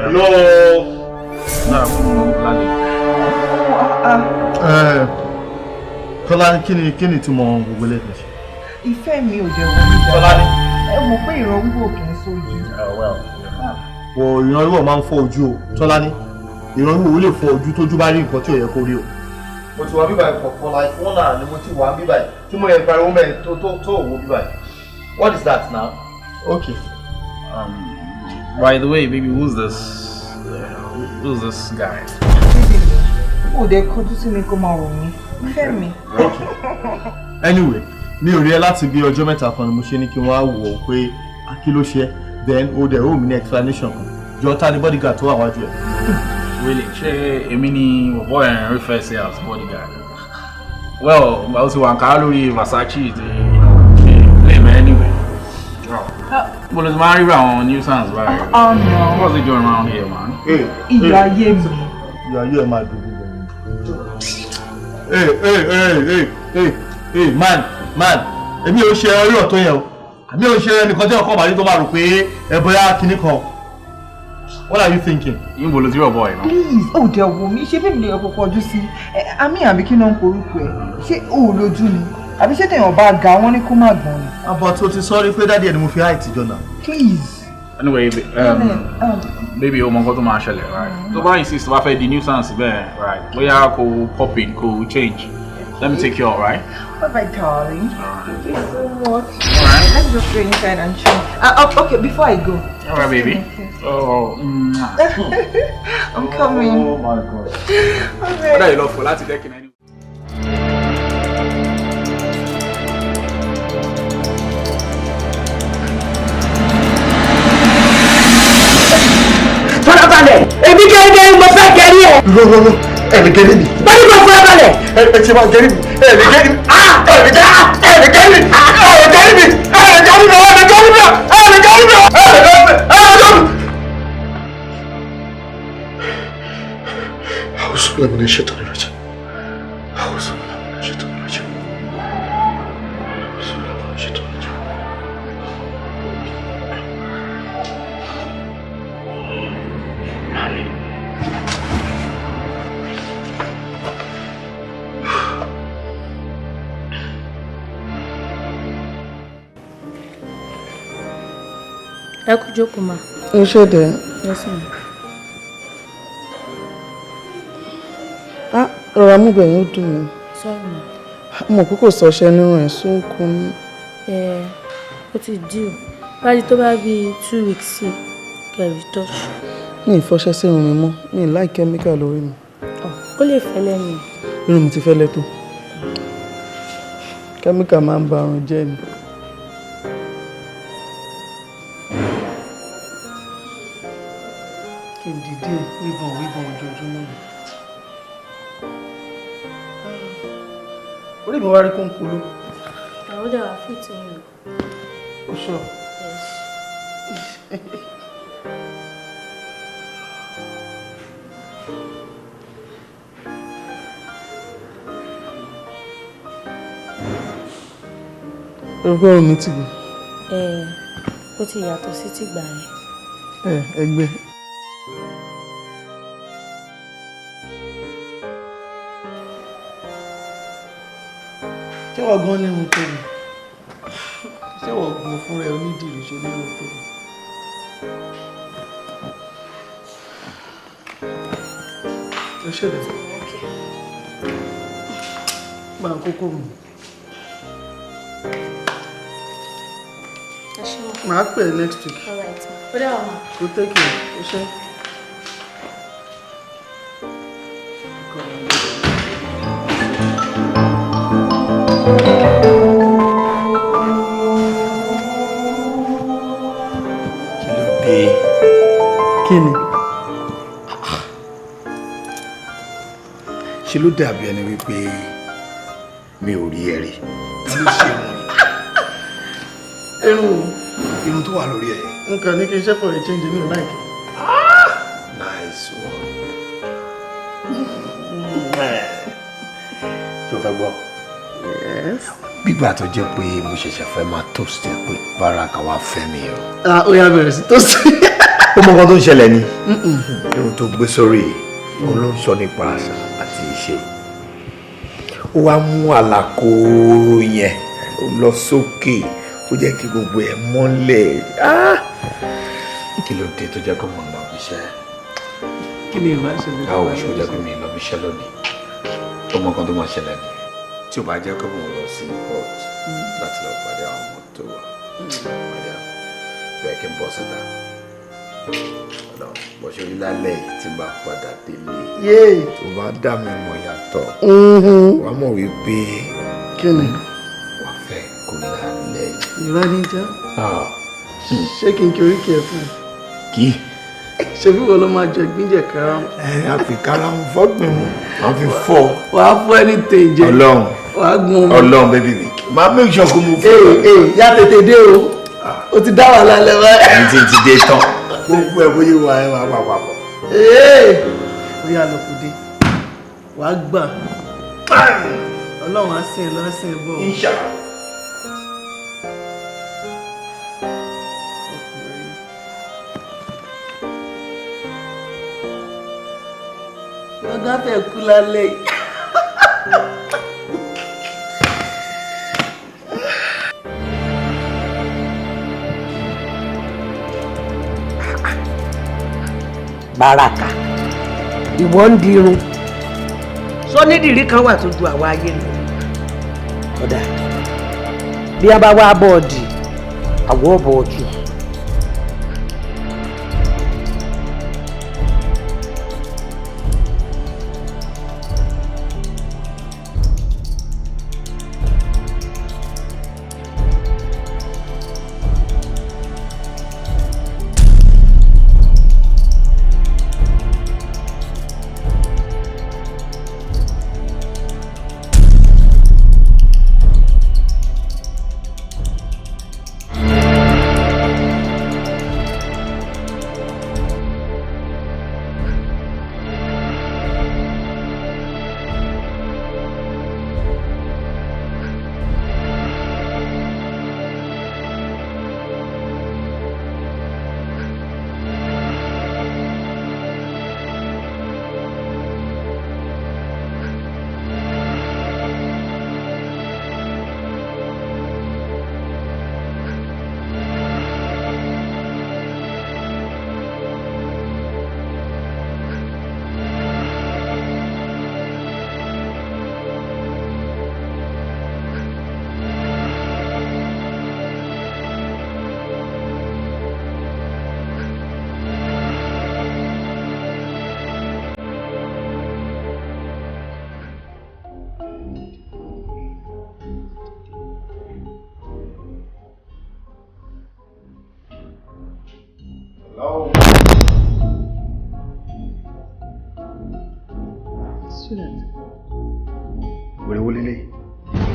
Hello. No, Tọ́lá kí ni túmọ̀ gbogbo lẹ́tọ̀ ṣe? Ìfẹ́ mi ò jẹ́ wọlé dáadáa. Tọ́lá ni. Ẹ mọ̀ pé ìran wíwò kì í sójú. Wò ìran wíwò máa ń fọ́ ojú o. Tọ́lá ni. Ìran wíwò lè fọ́ ojú tójú bá rí nǹkan tí ò yẹ kó rí o. Mo ti wá bíbá ìkọ̀kan láì fún náà ni mo ti wá bíbá yìí. Tí mo yẹ pariwo mẹ́rin tó òwò bíbá yìí. What is that now? Okay. By the way, baby, who's this guy? Ó dẹ̀ kọjú sí mi kó máa wò mí. Ìfẹ́ mi. Anyway, mi ò rí ẹ láti bí ọjọ́ mẹ́ta kan ni mo ṣe ní kí wọ́n á wò ó pé kí ló ṣe then ó dẹ̀ ó mi ní explanation kan jọ ta ni bodyguard tó wà wájú ẹ̀. Really, ṣé èmi ni bọ̀bọ̀ ẹ̀ refer sí as bodyguard? Well, I was one car lórí Versace lẹ́mẹ̀ anyway. But it's my around nuisance, right? Oh no. What's he doing around here, man? Ìyá ayé mi. Ìyá ayé ẹ̀ máa dùn gbogbo ẹ̀. Hey, man, èmi ò ṣe orí ọ̀tọ̀ yẹn o. Àmì ò ṣe ẹnìkan tí ọkọ̀ màrí tó máa rò pé ẹ bóyá kinní kan. What are you thinking? Yín bolo zero boy, no? Please, ó dẹ̀ wò mí, ṣé bẹ́ẹ̀ ni ẹ kò kọjú sí? Àmì àbí kí náà ń porúkọ ẹ̀? Ṣé o ò lójú ni? Àbí ṣé tèèyàn bá ga wọ́n ní kó má gbọ́n ni? Àbọ̀ tó ti sọ rí pé dádì ẹ̀ ni mo fi háìtì jọ náà. Please. Anyway, baby, o mọ nǹkan tó máa ṣẹlẹ̀, right? Tó bá insist wá fẹ́ di nuisance bẹ́ẹ̀, right? Bóyá kò pop in, kò change. Let me take you out, right? Bye-bye, darling. Alright. Thank you so much. Alright. Let's just go inside and chill. Okay, before I go. Alright, baby. Oh, I'm coming. Oh my God. Okay. What are you love for? Láti dẹ́kin anyway. Farabalẹ̀, ebi gẹ́gẹ́ mo fẹ́ gẹ̀rí ẹ̀. Rọ́rọ́rọ́, ẹ̀rì gẹ́rí mi. Bẹ́ẹ̀ni mo farabalẹ̀. Ẹ ti máa gẹ́rí mi. Ẹ̀rì gẹ́rí mi. Ẹ̀rì gẹ́rí mi. Ẹ̀rì gẹ́rí mi. Ẹ̀rì gẹ́rí mi. Ẹ̀rì gẹ́rí mi. Ẹ̀rì gẹ́rí mi. Ẹ̀rì gẹ́rí mi. Ẹ̀rì gẹ́rí mi. Àwùjọ lẹ́mu ní ṣètò ìrọ̀jẹ̀. Àwùjọ lẹ́mu ní ṣètò ìrọ̀jẹ̀. Àwùjọ lẹ́mu ní ṣètò ìrọ̀jẹ̀. Ẹ kú jókòó ma. Ó ṣe dẹ̀. Yes ma. Rọra mú bẹ̀yìn ó dùn mí. Sorry ma. Mo kò sọṣẹ́ nínú ẹ̀ sókun. Ó ti due. Báyìí tó bá bí 2 weeks sí kẹrì touch. Mi ì fọṣẹ́ sí irun mi mọ́. Mi ì láì kẹ́míkà lórí mi. Ó lè fẹ́ lẹ́nu. Irun mi ti fẹ́ lẹ́tọ̀. Kẹ́míkà máa ń ba irun jẹ́ ni. Kí n dìde wíbọn ojoojúmọ́ ni. Orí mi wá rí kónkóló. Àwọn ọ̀dà wà fún ìtẹ̀yìn. Ó ṣọ. Yes. Orúkọ ọ̀run mi ti gbé. Ó ti yàtọ̀ sí tìgbà yẹn. Ẹgbẹ́. wọ́n gan ní irun tó mi ṣé wọ́n gun fúnra ẹ onídìrí ṣe ní irun tó mi. ẹ ṣe lè máa kókó mu. màá pè é next week. All right, ma. Ó dẹ́ wà ma. Go take care. Ó ṣe. Kí ni? Ṣé ló dàbí ẹni wípé mi ò rí ẹ rí? Irun tó wà lórí ẹ. Nǹkan ní kí n ṣe for a change mi ò láìkí. Nice one. Ṣé o fẹ́ gbọ́? Yes. Gbígbà tó jẹ́ pé mo ṣẹ̀ṣẹ̀ fẹ́ máa toast ẹ pé Baraka wá fẹ́ mi o. Ó yá bẹ̀rẹ̀ sí toast. Ó mọ nǹkan tó ń ṣẹlẹ̀ ni. Irun tó gbé sórí òun ló ń sọ nípa àṣà àti ìṣe. Ó wá mú àlàkóró yẹn ó lọ sókè ó jẹ́ kí gbogbo ẹ̀ mọ́lẹ̀. Kí ló dé tó jẹ́ kó mọ̀ lọ bíṣẹ́? Kí ni ìwà ìṣẹ̀lẹ̀? Káwọ̀ ìṣó jẹ́ pé mi lọ bíṣẹ́ lónìí. Ó mọ nǹkan tó máa ṣẹlẹ̀ ni. Tí o bá jẹ́ kó mọ̀ lọ sí port láti lọ pàdé àwọn ọmọ tó wà. Màdà bẹ́ẹ̀ kí n bọ́ síta. Bọ́sẹ̀ rí lálẹ́ yìí tí bá padà délé. Tó bá dá mi mọ̀ yàtọ̀. Wàá mọ̀ wípé kí ni? Wàá fẹ́ kó lálẹ́ yìí. Ìrọ̀ ní jẹ́. Ṣé kí n kí oríkì ẹ̀ fún ẹ? Kí? Ṣé bí wọ́n ló máa jẹ gbíjẹ̀ kárámù? A fi kárámù fọ́gbìn mu. Wọ́n fi fọ́. Wàá fún ẹni tèjẹ. Ọlọ́run. Wàá gun omi. Ọlọ́run bẹ́bí mi. Máa make sure kó mo fọ́. Yá tètè dé o. O ti dá wà lálẹ́ wá. Ẹni tí ti dé tán. Gbogbo ẹ̀ bóyá wà ẹ̀ wà papọ̀. Ó yà lọ́kùn dé. Wàá gbà. Ọlọ́run á sìn ẹ lọ́sìn ẹ bọ̀. Inshallah. Ọ̀gá fẹ́ kú lálẹ́ yìí. Baraka, ìwọ ń dirun. Sónídìrí kan wà tó ju àwa ayé lọ. Kódà bí a bá wá bọ́ọ̀dì, àwọ̀ bọ́ọ̀dù. Wèrè wo lélẹ̀?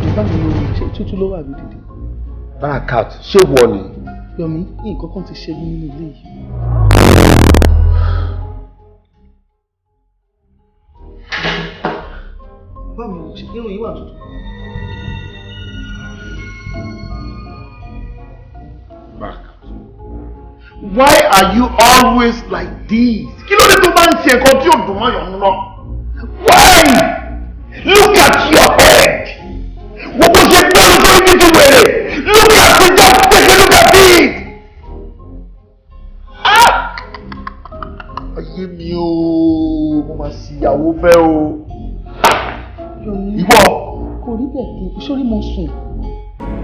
Ìbá mi ló ní ṣe tútù ló wà bí dìde. Barakat, ṣé wọ ni? Yọ̀mí, nǹkan kan ti ṣe mí nínú ilé yìí. Bá mi ò ṣe irun yìí wà tuntun. Barakat, why are you always like this? Kí ló dé tó máa ń ṣe nǹkan tí ò dùn mọ́ yàn náà? Why? Look at your head. Wo bó ṣe wèrè. Look at it, just take a look at it. Ayé mi o, mo máa ṣì ìyàwó fẹ́ o. Ìwọ. Kò rí bẹ́ẹ̀ kí ìṣòrí mo sùn.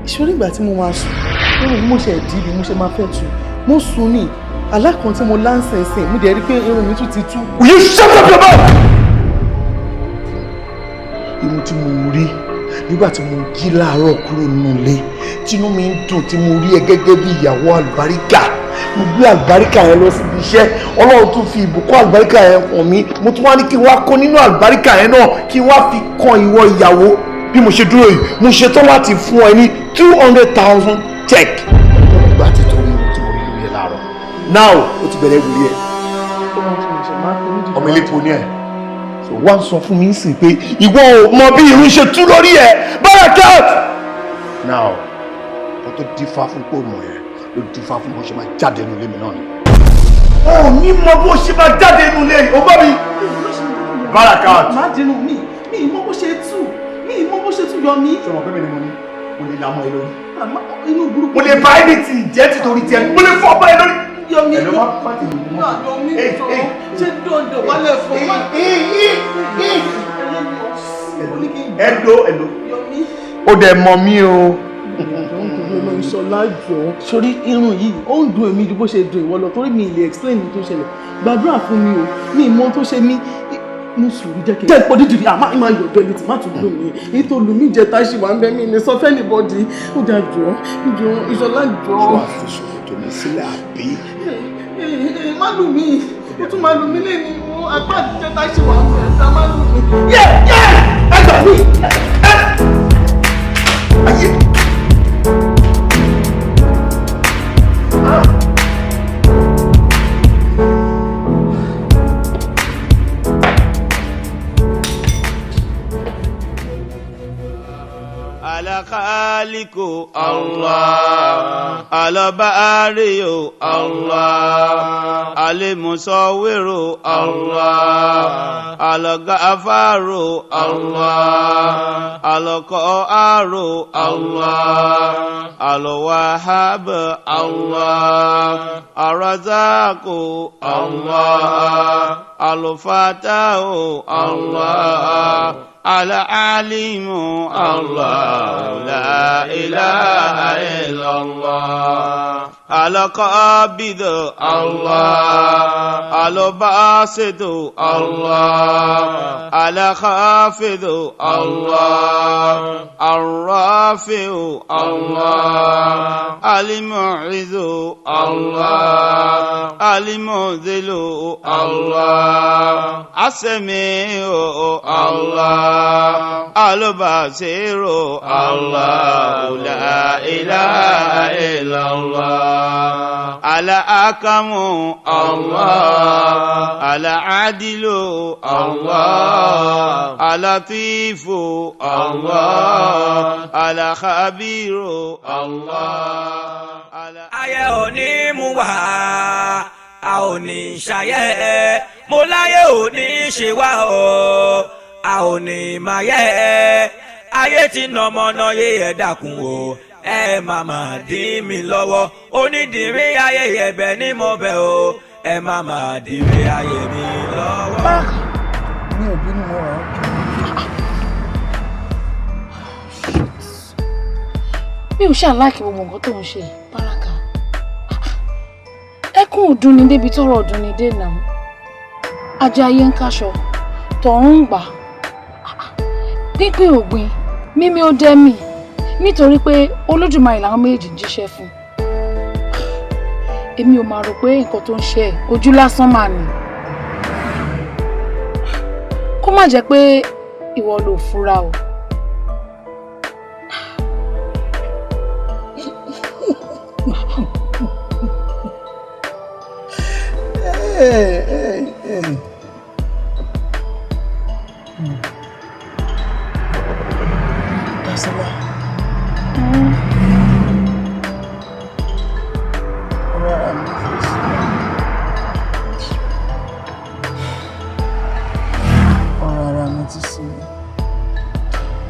Ìṣòrí ìgbà tí mo máa sùn, irun mo ṣe dì bí mo ṣe máa fẹ́ tu. Mo sùn ní alákan tí mo láǹsẹ̀nsẹ̀, mo dẹ̀ rí pé irun mi tún ti tú. Will you shut up your mouth? Irun tí mo rí nígbà tí mo jí láàárọ̀ kúrò nínú ilé, tínú mi ń dùn tí mo rí ẹ gẹ́gẹ́ bí ìyàwó àlùbáríkà. Mo gbé àlùbáríkà yẹn lọ síbi iṣẹ́, Ọlọ́run tún fi ìbùkún àlùbáríkà yẹn hàn mí. Mo tún wá ní kí n wá kó nínú àlùbáríkà yẹn náà kí n wá fi kan ìwọ ìyàwó. Bí mo ṣe dúró yìí, mo ṣetán láti fún ẹ ní 200,000 check. Ìgbà tí tó rí ohun tí mo rí lórí ẹ láàárọ̀. Now ó ti bẹ̀rẹ̀ wúrí ẹ. Ọmọ ilé po ní ẹ. So wá ń sọ fún mi sìn pé ìwọ ò mọ bí irun ṣe tú lórí ẹ. Barakat! Now wọ́n tó dífá fún pòmù ẹ ló dífá fún bó ṣe máa jáde nínú ilé mi náà ni. Ó ní mọ bó ṣe máa jáde nínú ilé yìí, ó gbọ́ mi. Barakat! Má dínú mi ìmọ̀ bó ṣe tú, mi ìmọ̀ bó ṣe tú yọ mí. Ṣé ọmọ pé mi ni mo ní? Mo lè lámọ́ ẹ lórí. Inú burúkú. Mo lè bá anything jẹ́ títorí tiẹ̀. Mo lè fọ́ ọgbà ẹ lórí. Yomi. Ẹ̀lọ́ má ti yìí mọ́. Yomi sọ ṣé dọ̀dọ̀ wálẹ̀ fún wa. Ẹ̀lọ́. Ó dẹ̀ mọ̀ mí o. Ìṣọ̀lá jọ. Sórí irun yìí, ó ń dùn èmi ju bó ṣe dùn ìwọ lọ torí mi lè explain ní tó ṣẹlẹ̀. Gbàdúrà fún mi o, mi ìmọ̀ tó ṣe mí. Ní sùúrù jẹ́ kí n. Jẹ́ ìpò dídìrí àmọ́ ìmọ̀ ayọ̀ ọ̀dọ́ ẹni tí má tún lù mí. Èyí tó lù mí jẹ táṣì wà ń bẹ́ mi ní sọ fẹ́ anybody. Ó dà jọ, Ìṣọ̀lá jọ. Ṣé wàá fi sọ̀rọ̀ tó ní sílẹ̀ àbí? Má lù mí, ó tún máa lù mí lẹ́ni mú apá àtijọ́ táṣì wà ń bẹ̀ ẹ̀ta má lù mí. Ẹ gbà mí! Ayé! Alakaliku Allah, Alabariyo Allah, Alimusawiru Allah, Alagafaru Allah, Alaqaru Allah, Alwahab Allah, Arazaku Allah, Alfatahu Allah, Al-Alimu Allah, La ilaha illallah. Al-Qabidu Allah, Al-Basidu Allah, Al-Khafidu Allah, Al-Rafi'u Allah, Al-Mu'izu Allah, Al-Muzilu Allah, As-Sami'u Allah, Al-Basiru Allah, La ilaha illallah. Al-Akamu Allah, Al-Adilu Allah, Al-Latifu Allah, Al-Khabiru Allah. Ayé òní mú wá, a ò ní ṣayé, mo láyé òní ṣe wá o, a ò ní máa yẹ, ayé tí nọmọnà yé ẹ dákun o. Ẹ má má dí mi lọ́wọ́, onídìrí ayé ẹ̀bẹ̀ ni mo bẹ̀ o. Ẹ má má dìrí ayé mi lọ́wọ́. Mi ò bínú mọ́ ọ. Mi ò ṣàláìkì gbogbo nǹkan tó ń ṣe, Báràkà. Ẹkún ọdún ni débi tọrọ ọdún ni dé náà. Ajá ayé ń káṣọ, tọ̀run ń gbà. Pínpín ògbìn, mímí ó dẹ́mì. Nítorí pé Olódùmarè làwọn méjì jíṣẹ́ fún. Èmi ò máa rò pé nǹkan tó ń ṣe ojú lásán máa nì. Kó má jẹ́ pé ìwọ ló fura o.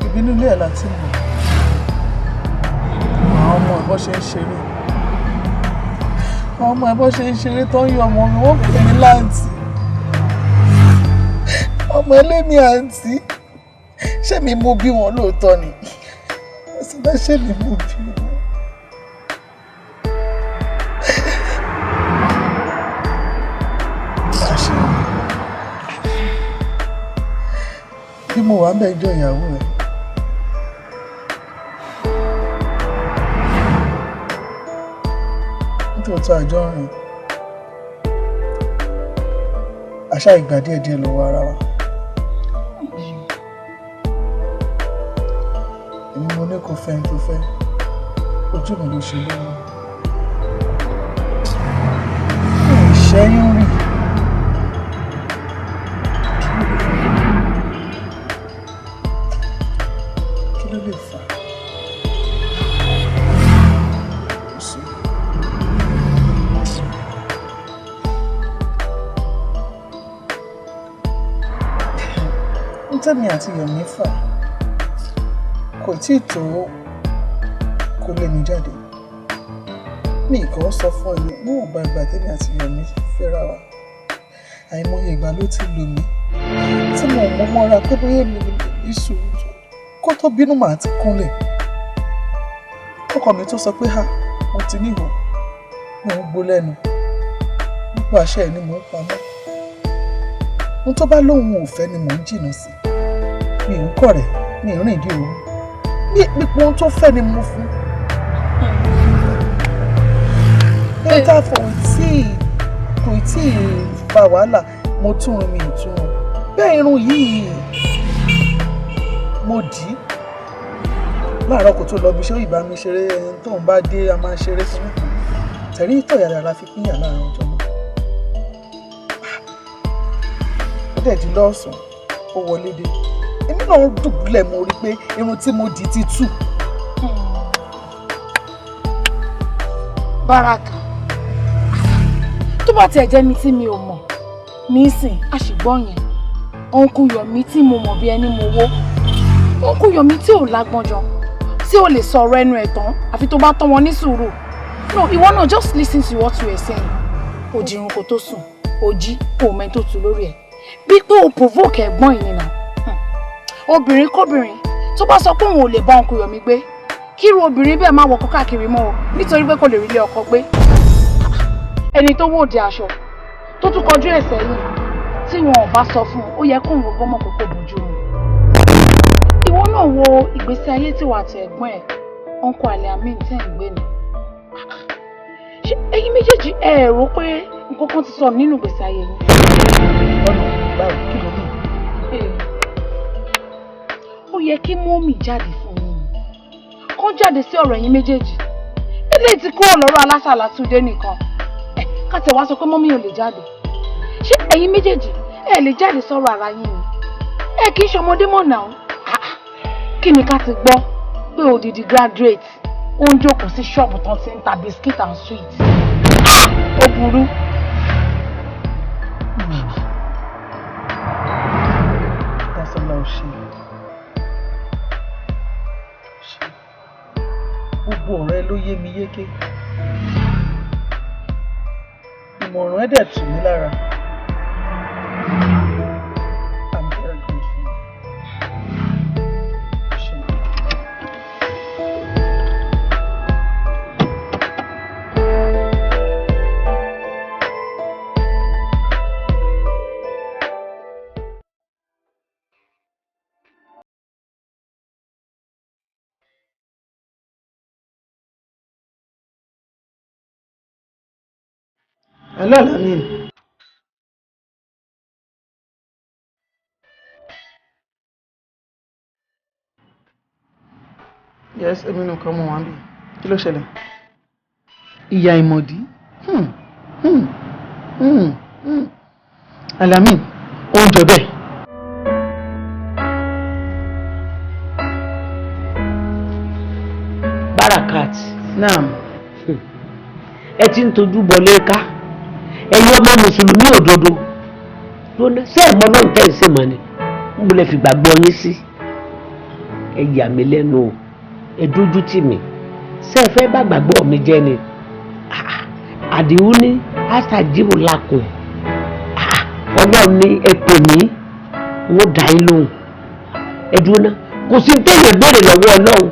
Ìbínú ilé ẹ̀ láti mọ̀. bó ṣe ń ṣeré àwọn ọmọ ẹ bó ṣe ń ṣeré tó ń yọ ọmọ mi wọ́n pè mí láǹtì ọmọ ẹlẹ́mi àǹtí ṣé mi mú bí wọn lóòótọ́ ni ẹsẹ̀ bá ṣé mi mú bí wọn. bí mo wà ń bẹ jọ ìyàwó ẹ nítòótọ́ àjọ rìn àṣà ìgbà díẹ̀díẹ̀ lọ́wọ́ ara wa èmi mo ní kò fẹ́ tó fẹ́ ojú mi ló ṣe lówó ìṣẹ́yún rí kí ló lè fà tẹ́mi àti Yomi fà kò tí ì tó kó lé mi jáde ní ìkọ́ sọ fún ẹni níwọ̀n bá ìgbà tẹ́mi àti Yomi fẹ́ra wa àìmọye ìgbà ló ti lù mí tí mo mọ mọ́ra pé bóyá mi iṣu kó tó bínú màá ti kúnlẹ̀ ọkọ mi tó sọ pé ha mo ti níhò mo ń gbó lẹ́nu nípa àṣẹ ẹ̀ ni mò ń pamọ́ ohun tó bá lóun ò fẹ́ ni mò ń jìnnà sí mi ò kọ̀ rẹ̀ mi ò rìn dí òru ní pípọ̀ ohun tó fẹ́ ni mo fún bẹ́ẹ̀ta kò tí ì fa wàhálà mo túrun mi ò túrun bẹ́ẹ̀ irun yìí mo dì í láàárọ̀ kò tó lọ bí iṣẹ́ ìbá mi ṣeré ẹni tó ń bá dé a máa ṣeré fún mi tẹ̀rí ìtọ̀yàrá la fi pínyà láàrin ọjọ́ náà ó dẹ̀ di lọ́sàn-án ó wọlé dé èmi náà dùbúlẹ̀ mo rí pé irun tí mo dì ti tú. Báràkà tó bá tiẹ̀ jẹ́ mi tí mi ò mọ̀ mí sìn àṣìgbọ́n yẹn òǹkù Yomi tí mo mọ̀ bí ẹni mo wó òǹkù Yomi tí ò lágbọ́njọ tí ò lè sọ̀rọ̀ ẹnu ẹ̀ tán àfi tó bá tọ́ wọn ní sùúrù no ìwọ náà just listen to what you were saying òjìrún kò tó sùn òjì òmẹ́ tó tu lórí ẹ̀ bí pé o provoke ẹ̀gbọ́n yìí nìyà obìnrin kóbìnrin tó bá sọ pé òun ò lè bá òǹkù Yomi gbé kíru obìnrin bẹ́ẹ̀ máa wọkọ̀ káàkiri mọ́ o nítorí pé kò lè rí ilé ọkọ gbé ẹni tó wòde aṣọ tó tún kọjú ẹsẹ̀ yìí tí wọn ò bá sọ fún un ó yẹ kóun gbogbo mọ̀ kókó bójú mu ìwọ náà wo ìgbésí ayé tí wà àti ẹ̀gbọ́n ẹ̀ ọ̀nkọ àlẹ́ àmì tẹ̀ ń gbé ni ṣé ẹ̀yin méjèèjì ẹ rò pé nǹkan kan ti sọ nínú ìgbésí ayé yín. ọ̀nà báwo kí ló ní. ó yẹ kí mọ́mì jáde fún yín kán jáde sí ọ̀rọ̀ ẹ̀yin méjèèjì eléyìí ti kúrò lọ́rọ̀ alásàlátúndé nìkan kátẹ̀ wá sọ pé mọ́mì ò lè jáde ṣé ẹ̀yin méjèèjì ẹ lè jáde sọ̀rọ̀ ara yín ni ẹ kì í ṣọmọdé mọ̀ náà kí ni ká ti gbọ́ pé odidi graduate ó ń jókòó sí ṣọ́ọ̀bù tán ti ń ta biscuit and sweet ó burú. Dásọ́lá ò ṣe gbogbo ọ̀rẹ́ ló yé mi yéké ìmọ̀ràn ẹ̀ dẹ̀ tù mí lára. I'm very grateful. Hello, Lamin. Yes, èmi nìkan mọ̀ wá bí. Kí ló ṣẹlẹ̀? Ìyá ìmọ̀dí. Alamin, oúnjẹ bẹ́ẹ̀. Barakat. Naam. Ẹ ti ń tojú bọlé ká. Ẹ̀yin ọmọ Mùsùlùmí òdodo. Lónà ṣé ẹ̀mọ́ náà tẹ̀ ń sèmọ́ ni? Ń bolẹ̀ fìgbà gbọ́ yín sí. Ẹ yà mí lẹ́nu o. Ẹ dójú tì mí. ṣé ẹ fẹ́ bá gbàgbọ́ mi jẹ́ ni àdìhún ní àṣàjìbò lakùn ọlọ́run ní ẹ pè mí wọ́n dá yín lóhùn ẹ̀dùn náà kò sí téèyàn béèrè lọ́wọ́ ọlọ́run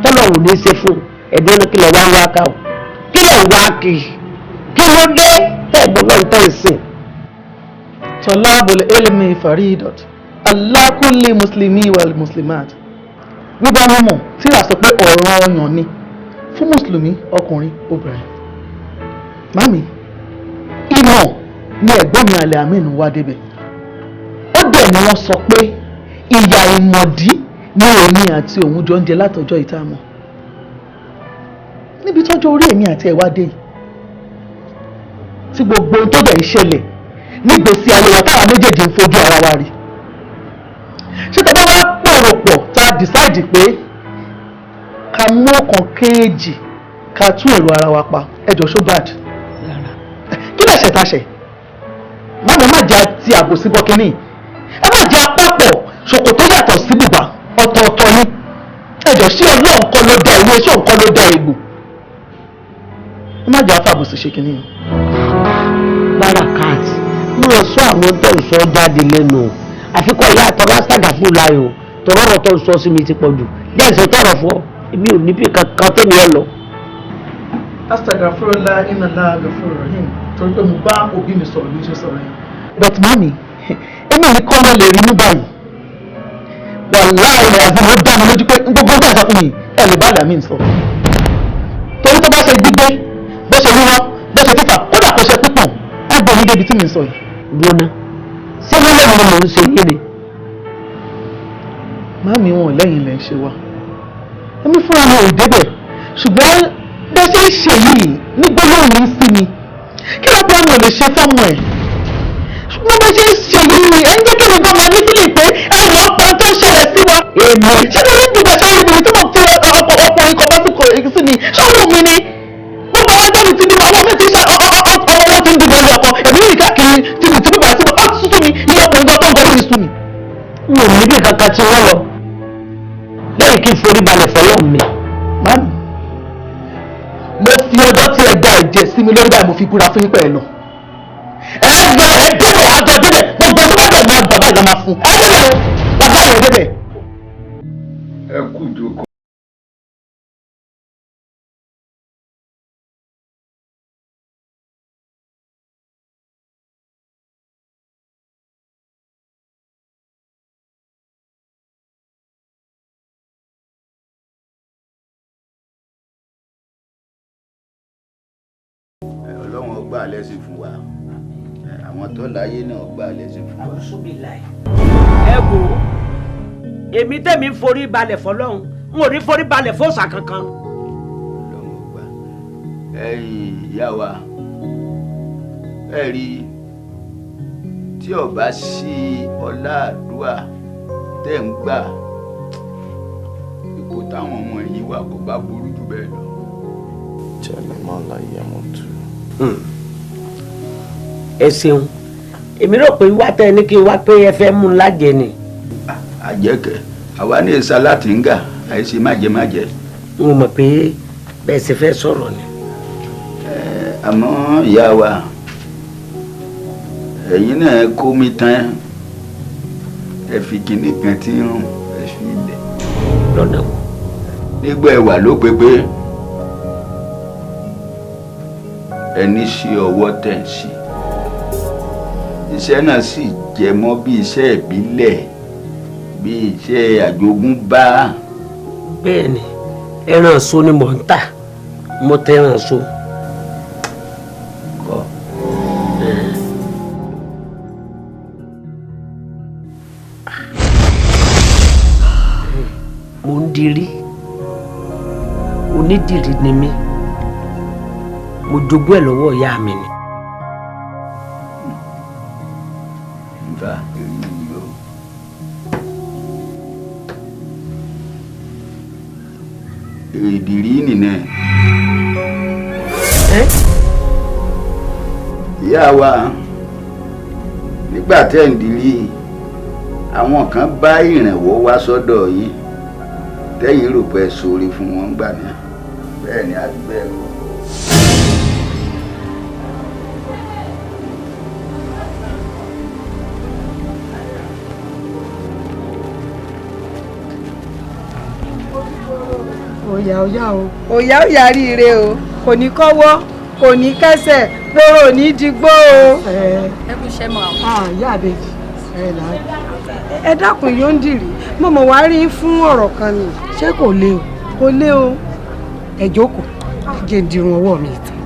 tọ́lọ́run ní í ṣe fún ẹ̀dùn náà kí lè wá wá ká o kí lè wá kí ló dé ẹ̀gbọ́n náà tẹ̀ ń sìn. Talabul ilmi faridat ala kulli muslimi wal muslimat. Wíwá mímọ̀ tí a sọ pé ọ̀ranyàn ni fún mùsùlùmí ọkùnrin obìnrin. Mami, ìmọ̀ ni ẹ̀gbọ́n mi àlẹ́ àmínú wá débẹ̀. Ó dẹ̀ ni wọ́n sọ pé ìyà ìmọ̀dí ni èmi àti òun jọ ń jẹ látọjọ́ ìtààmú. Níbi tọ́jọ́ orí èmi àti ẹ̀wá dé yìí tí gbogbo ohun tó dẹ̀ ń ṣẹlẹ̀ nígbèsí ayé wa táwa méjèèjì ń fojú ara wa rí. Ṣé tọ́jọ́ wá pèrò pọ̀ tá a decide pé ká mú ọkàn kéèjì ká tún èrò ara wa pa ẹjọ́ ṣó bad. Kí lè ṣe táṣẹ? Mami má jẹ́ ti àbòsí bọ́ kínní. Ẹ má jẹ́ apapọ̀ ṣòkòtò yàtọ̀ sí bùbá ọ̀tọ̀ọ̀tọ̀ ni. Ẹjọ́ sí ọlọ́run kọ́ ló dá ewé sí ọ̀kan ló dá egbò. Ẹ má jẹ́ afábòsí ṣe kínní. Barakat máa sọ àwọn tó ń sọ jáde lẹ́nu àfikún ìyá àtọ́lá sàgà fún láyò tọrọ ọ̀rọ̀ tó ń sọ sí mi ti pọ̀ jù jẹ́ ìṣe tọrọ fún ọ èmi ò níbi kankan tẹ́mi ọ lọ. Astaghfirullah inna Allaha ghafurur rahim torí pé mo bá òbí mi sọ̀rọ̀ bí ó ṣe sọ̀rọ̀ yẹn. But mami èmi ní kọ́ ló lè rí mú báyìí wàláhì àbí mo dá mi lójú pé gbogbo ń tàṣà fún mi ẹ lè bá àlàmì sọ. Torí tó bá ṣe gbígbé bó ṣe wíwọ́ bó ṣe fífà kódà kó ṣe pípọ̀n á gbọ́ mi débi tí mi sọ yìí. Gbóná ṣé lọ́wọ́ mi mò ń ṣe yé ni. Màámi wọn lẹ́yìn lẹ́ ń ṣe wá èmi fúnra mi ò débẹ̀ ṣùgbọ́n bó ṣe ń ṣe yìí ní gbólóhùn ní sí mi kí ló pé ọmọ lè ṣe fọ́mọ ẹ̀ ṣùgbọ́n bó ṣe ń ṣe yìí ẹ̀ ń jẹ́ kí mi gan máa ní sílẹ̀ pé ẹ̀rọ ọ̀pọ̀ tó ṣẹlẹ̀ sí wa. Èmi ṣé mo ní dùgbà ṣe é mi tí mo fi ọkùnrin kan bá sí mi ṣọ́wọ́ mi ni gbogbo àwọn tó mi ti bí ọmọ mi ti ṣe ọwọ́ ti ń dìbò ní ọkọ èmi ní káàkiri tí mi ti bí wà sí ọ sún mi ní ọkùnrin kan tó ń gbọ́dọ̀ mi sún mi. n ò níbi kankan tí wọ́n lọ lẹ́yìn kí n forí balẹ̀ fọlọ́ mi. Mami mo fi ọjọ́ tí ẹ gba ẹ̀jẹ̀ sí mi lórí báyìí mo fi búra fún yín pẹ̀lú. ẹ lọ ẹ débẹ̀ àjọ débẹ̀ gbogbo tó bá dẹ̀ gbọ́ bàbá ìlà máa fún ẹ lọ bàbá ìlà débẹ̀. ẹ kú ìjókòó. Ọlọ́run gbà lẹ́sìn fún wa àwọn tó láyé náà gbà lẹ́sìn fún wa. Ẹ wo èmi tẹ̀mí ń forí balẹ̀ fọlọ́run n ò ní forí balẹ̀ fóòsà kankan. Ọlọ́run gbà ẹ̀yin ìyá wa ẹ rí tí ọba sí ọlá àdúrà tẹ̀ ń gbà ipò táwọn ọmọ yìí wà kò bá burú jù bẹ́ẹ̀ lọ. Jẹ́lẹ̀mọ́lá Yẹmọ́tù. Ẹ ṣeun èmi rò pé wá tẹ́ ní kí n wá pé ẹ fẹ́ mú un lájẹ ni. àjẹkẹ àwa ní èsà láti ń gà àìsí májẹmájẹ. n ò mọ̀ pé bẹ́ẹ̀ ṣe fẹ́ sọ̀rọ̀ ni. àmọ́ ìyá wa ẹ̀yin náà kó mi tán ẹ fi kinní kan tí ń rùn ẹ fi ilẹ̀. lọ́nà wo. nígbà ẹ̀wà ló pé pé ẹni ṣe ọwọ́ tẹ̀ ń ṣe iṣẹ́ náà sì jẹ mọ́ bí iṣẹ́ ìbílẹ̀ bí iṣẹ́ àjogúnbá. bẹ́ẹ̀ ni ẹran so ni mò ń tà mo tẹ ẹran so. kọ́ mo ń dirí onídìrí ni mí mo jogún ẹ̀ lọ́wọ́ ìyá mi ni. nfa ìdìrí nìyẹn. ìyá wa nígbà tẹ́ ń dirí àwọn kan bá ìrànwọ́ wá sọ́dọ̀ yín tẹ́yìn rò pé sóore fún wọn gbà náà. bẹ́ẹ̀ ni àbí bẹ́ẹ̀ kọ́. òyà ríire o kò ní kọ́wọ́ kò ní kẹ́sẹ̀ gbòòrò ní digbó o. ẹ kú iṣẹ́ mọ́ àwọn. ìyá àbèjì ẹ dákun yóò ń dìrì mo mọ̀ wá rí fún ọ̀rọ̀ kan ni. ṣé kò le o. kò le o. ẹ jókòó jẹ́ ń dirun ọwọ́ mi tán.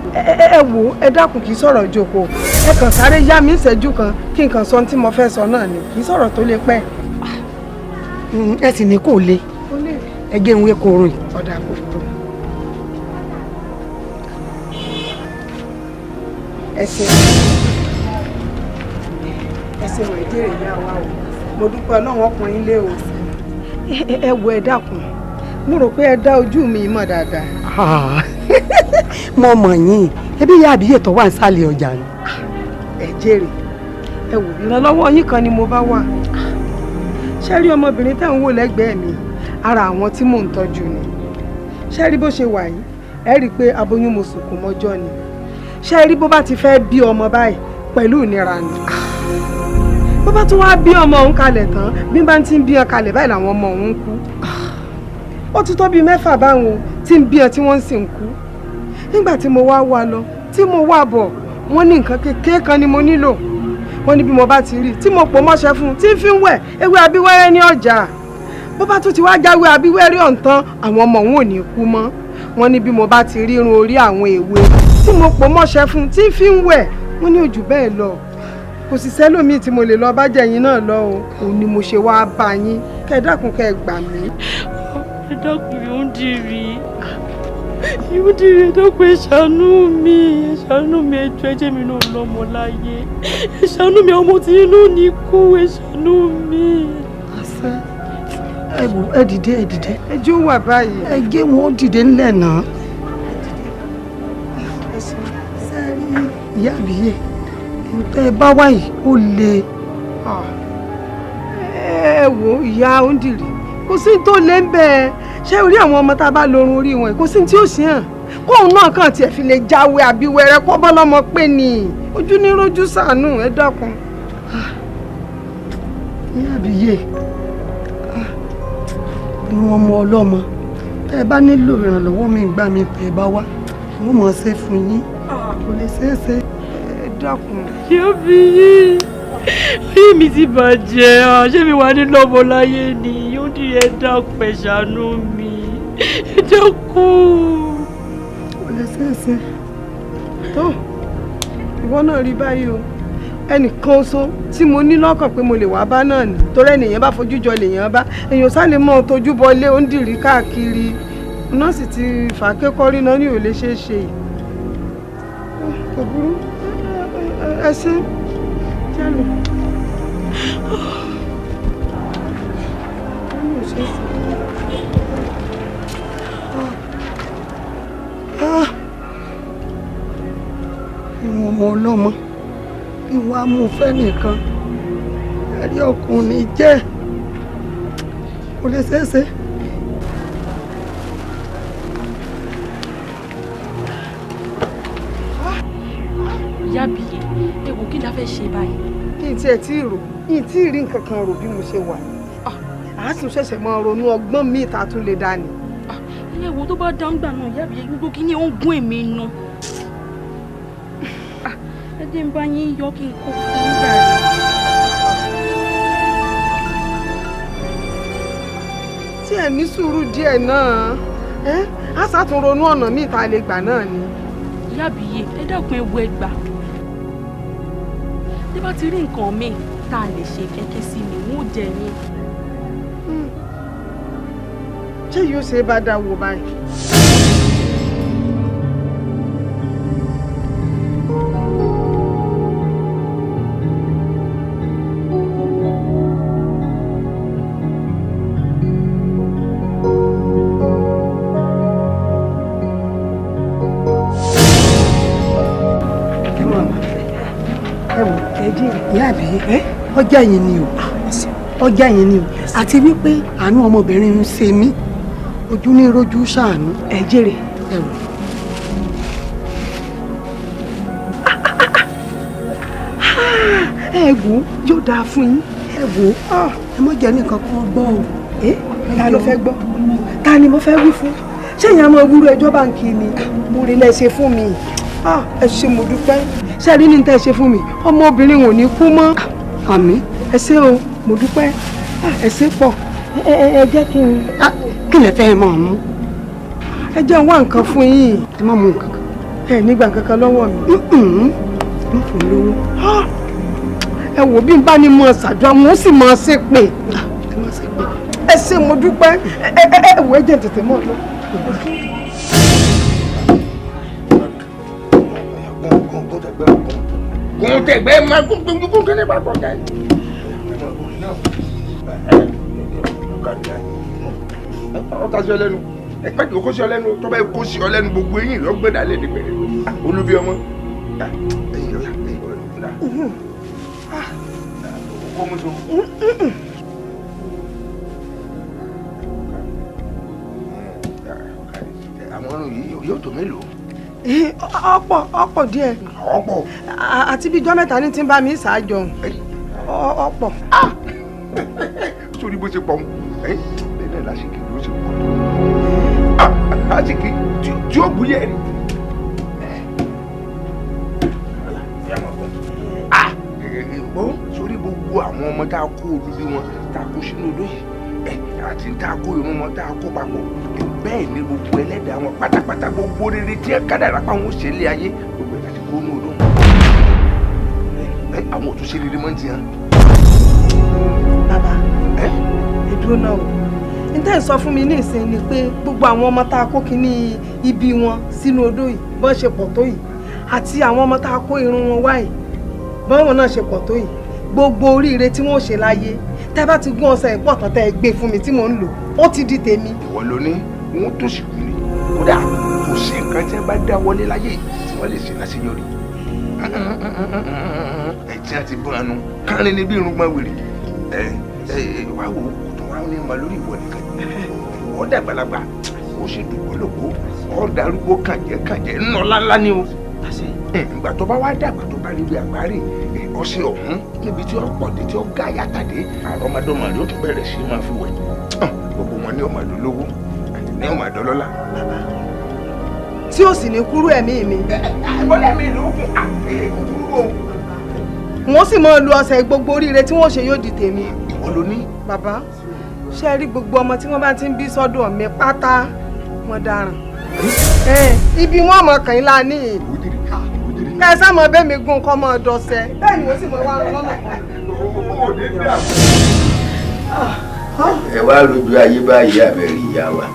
ẹ wò ẹ dákun kì í sọ̀rọ̀ jókòó ẹ kàn sáré yá mi ìṣẹ́jú kan kí n kàn sọ ohun tí mo fẹ́ sọ náà ni kì í sọ̀rọ̀ tó lè pẹ́. ẹ sì ní kò le ẹ jẹ́ ń wé korun yìí. ọ̀dà kòkòrò. ẹsẹ̀ wọ̀ ìdíre ìyá wa o mo dúpẹ́ ọlọ́run ọkùnrin lé o. ẹ wo ẹ dákun mo rò pé ẹ dá ojú mi mọ̀ dáadáa. mo mọ̀ yín ẹbí ìyá àbíyè tó wà nísàlẹ̀ ọjà ni. ẹ jèrè ẹ wò ìrànlọ́wọ́ yín kan ni mo bá wà. ṣé rí ọmọbìnrin tẹ́ ń wò lẹ́gbẹ̀ẹ́ mi ara àwọn tí mò ń tọ́jú ni. ṣé rí bó ṣe wà yìí ẹ rí i pé aboyún mo sùnkún mọ́jọ́ ni. ṣé rí bó bá ti fẹ́ bí ọmọ báyìí pẹ̀lú ìnira ni. bó bá tún wá bí ọmọ òun kalẹ̀ tán bí bá ti ń bí ọ kalẹ̀ báyìí làwọn ọmọ òun ń kú. ó ti tó bíi 6 báwọn tí ń bí ọ tí wọ́n sì ń kú. nígbà tí mo wá wá lọ tí mo wá bọ̀ wọ́n ní nǹkan kékeré kan ni mo nílò. wọ́n ní bí mo bá ti rí tí mo pò mọ́ṣẹ́ fún un tí ń fi ń wẹ̀ ewé abíwẹ́rẹ́ ní ọjà. bó bá tún ti wá jáwé abíwẹ́rẹ́ ọ̀ǹtán àwọn ọmọ òun ò ní kú mọ́. wọ́n ní bí mo bá ti rí irun orí àwọn èwe tí mo pò mọ́ṣẹ́ fún un tí ń fi ń wẹ̀ wọ́n ní ojú bẹ́ẹ̀ lọ. kò sì sẹ́lòmíì tí mo lè lọ bá jẹ̀yìn náà lọ o òun ni mo ṣe wá bá yín kẹ́ ẹ dákun kẹ́ ẹ gbà mí. ẹ dákun yóò dìrì ẹ dákun ẹ ṣàánú mi ẹ jọ̀ọ́ ẹ jẹ́ mi náà lọ́mọ láyé ẹ ṣàánú mi ọmọ tí inú ní kú ẹ ṣàánú mi. ẹ dìde ẹ jó wà báyìí. ẹ gé wọn dìde ńlẹ̀ náà. ìyá àbíyè tẹ́ ẹ bá wá yìí ó le. ẹ wo ìyá Ondiri kò sí tó lé ń bẹ́ẹ̀ ṣé orí àwọn ọmọ tá a bá lorun orí wọn kò sí tí ó ṣe hàn kóun náà kàn tiẹ̀ fi lè jáwé àbíwẹ́rẹ́ kọ́ bọ́lọ́mọ pé ni ojú ní rojú ṣàánú ẹ dákun. ìyá àbíyè ni wọn mọ ọlọ́mọ tẹ́ ẹ bá nílò ìrànlọ́wọ́ mi gbà mí pé ẹ bá wá wọn mọ̀ ọ́ ṣe fún yín kò lè ṣeé ṣe. dákun. yóò fi yí ayé mi ti bàjẹ́ ṣé mi wà ní lọ́mọ láyé ni yóò di ẹ dákun ẹ ṣàánú mi ẹ dákun. kò lè ṣeéṣe tó ìwọ náà rí báyìí o ẹnìkan oṣù tí mo ní lọ́kàn pé mo lè wá bá náà ni torí ènìyàn bá fojú jọ lèèyàn bá èèyàn sálẹ̀ mọ́ tójú bọlé ó ń dìrí káàkiri náà sì ti fà á kékọ́rí náà ní ò lè ṣeé ṣe kò burú ẹ ṣe jálò. ìwọ̀n ọmọ ọlọ́mọ ìwọ̀n amúfẹ́ nìkan ẹ̀rí ọkùnrin jẹ́ kò lè ṣeéṣe. ìyá bíyè ewu kí la fẹ́ ṣe báyìí. kí n tiẹ̀ tí ì rò kí n tí ì rí nǹkan kan rò bí mo ṣe wà á sì ṣẹ̀ṣẹ̀ máa ronú ọgbọ́n míì tá a tún lè dání. ilé ìwò tó bá dáńgbà náà ìyá bíyè gbogbo kí ni ó ń gún èmi nu. ẹ dé ń bá yín yọ kí n kó fún yín yàrá. tí ẹ ní sùúrù díẹ̀ náà á sàtún ronú ọ̀nà míì tá a lè gbà náà ni. ìyá bíyè ẹ dákun ẹ wo ẹgbà tí bá ti rí nǹkan míì tá a lè ṣe kẹ́kẹ́ sí mi wọ́n ò jẹ yín. ṣé yóò ṣe é bá dá wò báyìí. ìyá àbí ọjà yẹn ni o ọjà yẹn ni o àti wípé àánú ọmọbìnrin ń ṣe mí ojú ní rojú ṣàánú. ẹ jèrè ẹ wò. ẹ wò yóò dáa fún yín ẹ wò ẹ mọ jẹ nìkan kan gbọ́ o ta ló fẹ́ gbọ́ ta ni mo fẹ́ wí fún ṣé ìyá máa wúrò ẹjọ́ báńkì ni mo rí lẹ ṣe fún mi ẹ ṣe mo dúpẹ́ ṣé rí ní tẹ́ ṣe fún mi ọmọbìnrin ò ní kú mọ́ àmín ẹ ṣé o mo dúpẹ́ ẹ ṣé pọ̀ ẹ jẹ́ kí lè fẹ́ mọ̀ mú ẹ jẹ́ wá nǹkan fún yín ẹ má mú nǹkan kan ẹ nígbà kankan lọ́wọ́ mi má fún mi lówó ẹ wò bí n bá ní mọ ṣàdúrà wọn ó sì máa ṣe pé ẹ ṣé mo dúpẹ́ ẹ wò ẹ jẹ́ tètè mọ́ lọ. Kung tẹ̀gbẹ́ máa gún kí ni bá kọjá yìí. Ọ̀tá sí ọ lẹ́nu ẹ̀pẹ́ kí o kó sí ọ lẹ́nu tó bá kó sí ọ lẹ́nu gbogbo eyín rẹ̀ ó gbé dálé ní pẹ̀lẹ́ olúbi ọmọ. Àwọn ọ̀run yìí yóò tó mélòó? Ọ̀pọ̀ díẹ̀. Ọ̀pọ̀. Àti bí ijọ́ mẹ́ta ní tí ń bá mi ṣáájọ. Ọ̀pọ̀. Sórí bó ṣe pọ̀ bẹ́ẹ̀ náà lásìkò ló ṣe pọ̀ lásìkò tí ó bú yẹ̀ rí. Sórí gbogbo àwọn ọmọ tá a kó olúbi wọn tá a kó sínú odó yìí àti tá a kó irun wọn tá a kó papọ̀ bẹ́ẹ̀ ni gbogbo ẹlẹ́dàá wọn pátápátá gbogbo rere tí ẹ kádàrá pa wọn ó ṣe lé ayé gbogbo ẹ̀ láti kó ní odó àwọn ò tún ṣe rere mọ́ ti hàn. Bàbá ẹ dúró náà o n tẹ́ ẹ̀ sọ fún mi ní ìsìn ni pé gbogbo àwọn ọmọ tá a kó kíní ibi wọn sínú odó yìí bọ́n ṣe pọ̀ tó yìí àti àwọn ọmọ tá a kó irun wọn wáyìí bọ́n náà ṣe pọ̀ tó yìí gbogbo oríire tí wọ́n ṣe láyé tẹ́ bá ti gún ọṣẹ ìpọ̀ tán tẹ́ ẹ gbé fún mi tí mò ń lò ó ti di tèmi. Ìwọ ló ní wọn tó sì kú ni kódà kò sí nǹkan tí wọn bá dá wọlé láyé tí wọn lè ṣe láṣeyọrí ẹ tí wọn ti bọ́ ẹnu kárin ní bí irúgbọ́n wèrè wá wò ó tó wá ní ma lórí ìwọ nìkan ọ dàgbàlagbà ó sì dùgbò lògbò ọ darúgbó kànjẹ́ ńnà ńláńlá ni o ìgbà tó bá wá dàgbà tó bá rí bí àgbáre ọṣẹ ọ̀hún níbi tí ó pọ̀ dé tí ó ga yàtàdé àrọ́mọdọ́mọ rẹ̀ ó tún bẹ̀rẹ̀ sí máa fi wẹ̀ gbogbo wọn ní ọmọ ìlú lówó ní ọmọ ìdọ́lọ́lá. tí ó sì ní kúrú ẹ̀mí mi. ìbọ̀lẹ̀ mi ló kún kúrú o. wọ́n sì máa lu ọṣẹ gbogbo oríire tí wọ́n ṣe yóò di tèmi. ìwọ ló ní. Bàbá ṣe rí gbogbo ọmọ tí wọ́n bá ti ń bí sọ́dọ̀ mi pátá wọn dáràn. Ibi wọn mọ kàn yín lání kẹsàn mọ bẹ́ẹ̀ mi gún kọ́ mọ́ dọ́sẹ̀ bẹ́ẹ̀ ni wọ́n sì mọ wá lọ́nà kan. Ẹ wá lójú ayé báyìí àbẹ̀rẹ̀ ìyá wa.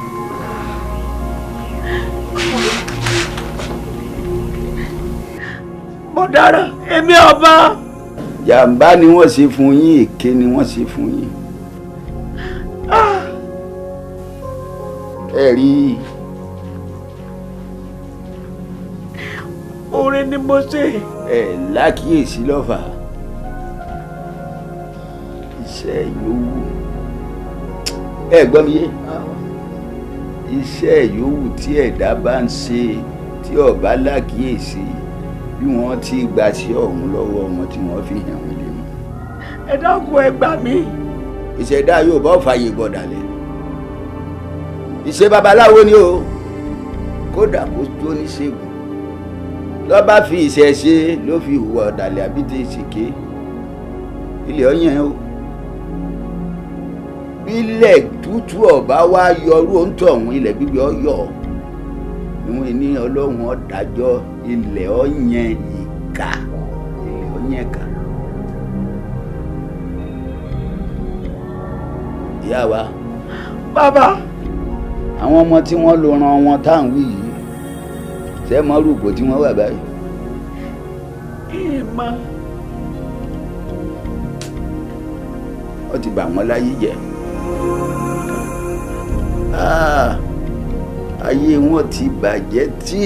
Mo dára èmi ọba. Jàǹbá ni wọ́n ṣe fún yín èké ni wọ́n ṣe fún yín. Ẹ rí orin ni mo ṣe. Ẹ lákìyèsí lọ́fà iṣẹ́ yòówù ẹ gbọ́ mi yé iṣẹ́ yòówù tí ẹ̀dá bá ń ṣe tí ó bá lákìyèsí bí wọ́n ti gbà sí ọ̀hún lọ́wọ́ wọn tí wọ́n fi hàn wọ́n lé mọ́. Ẹ dákun ẹ gbà mí. Ìṣẹ̀dá yóò bá fàyè gbọ̀dàlẹ̀ ìṣe babaláwo ni o kódà kó tó ní ṣègùn lọ́ bá fi ìṣẹ̀ṣe ló fi hùwà ọ̀dàlẹ̀ àbídé ìṣèké ilẹ̀ ọ̀yàn o bílẹ̀ tútù ọ̀bá wá yọrú òǹtọ̀ ọ̀hún ilẹ̀ gbígbé ọ̀yọ́ níwọ̀n ní ọlọ́run ọ̀dájọ́ ilẹ̀ ọ̀yàn ìka ilẹ̀ ọ̀yàn ìka. Ìyá wa. Bàbá. Àwọn ọmọ tí wọ́n lò ran wọn tá à ń wí yìí ṣé mọ rúgbò tí wọ́n wà báyìí. Ìmọ̀. Ó ti bà wọ́n láyé jẹ́. Ayé wọn ti bàjẹ́ tí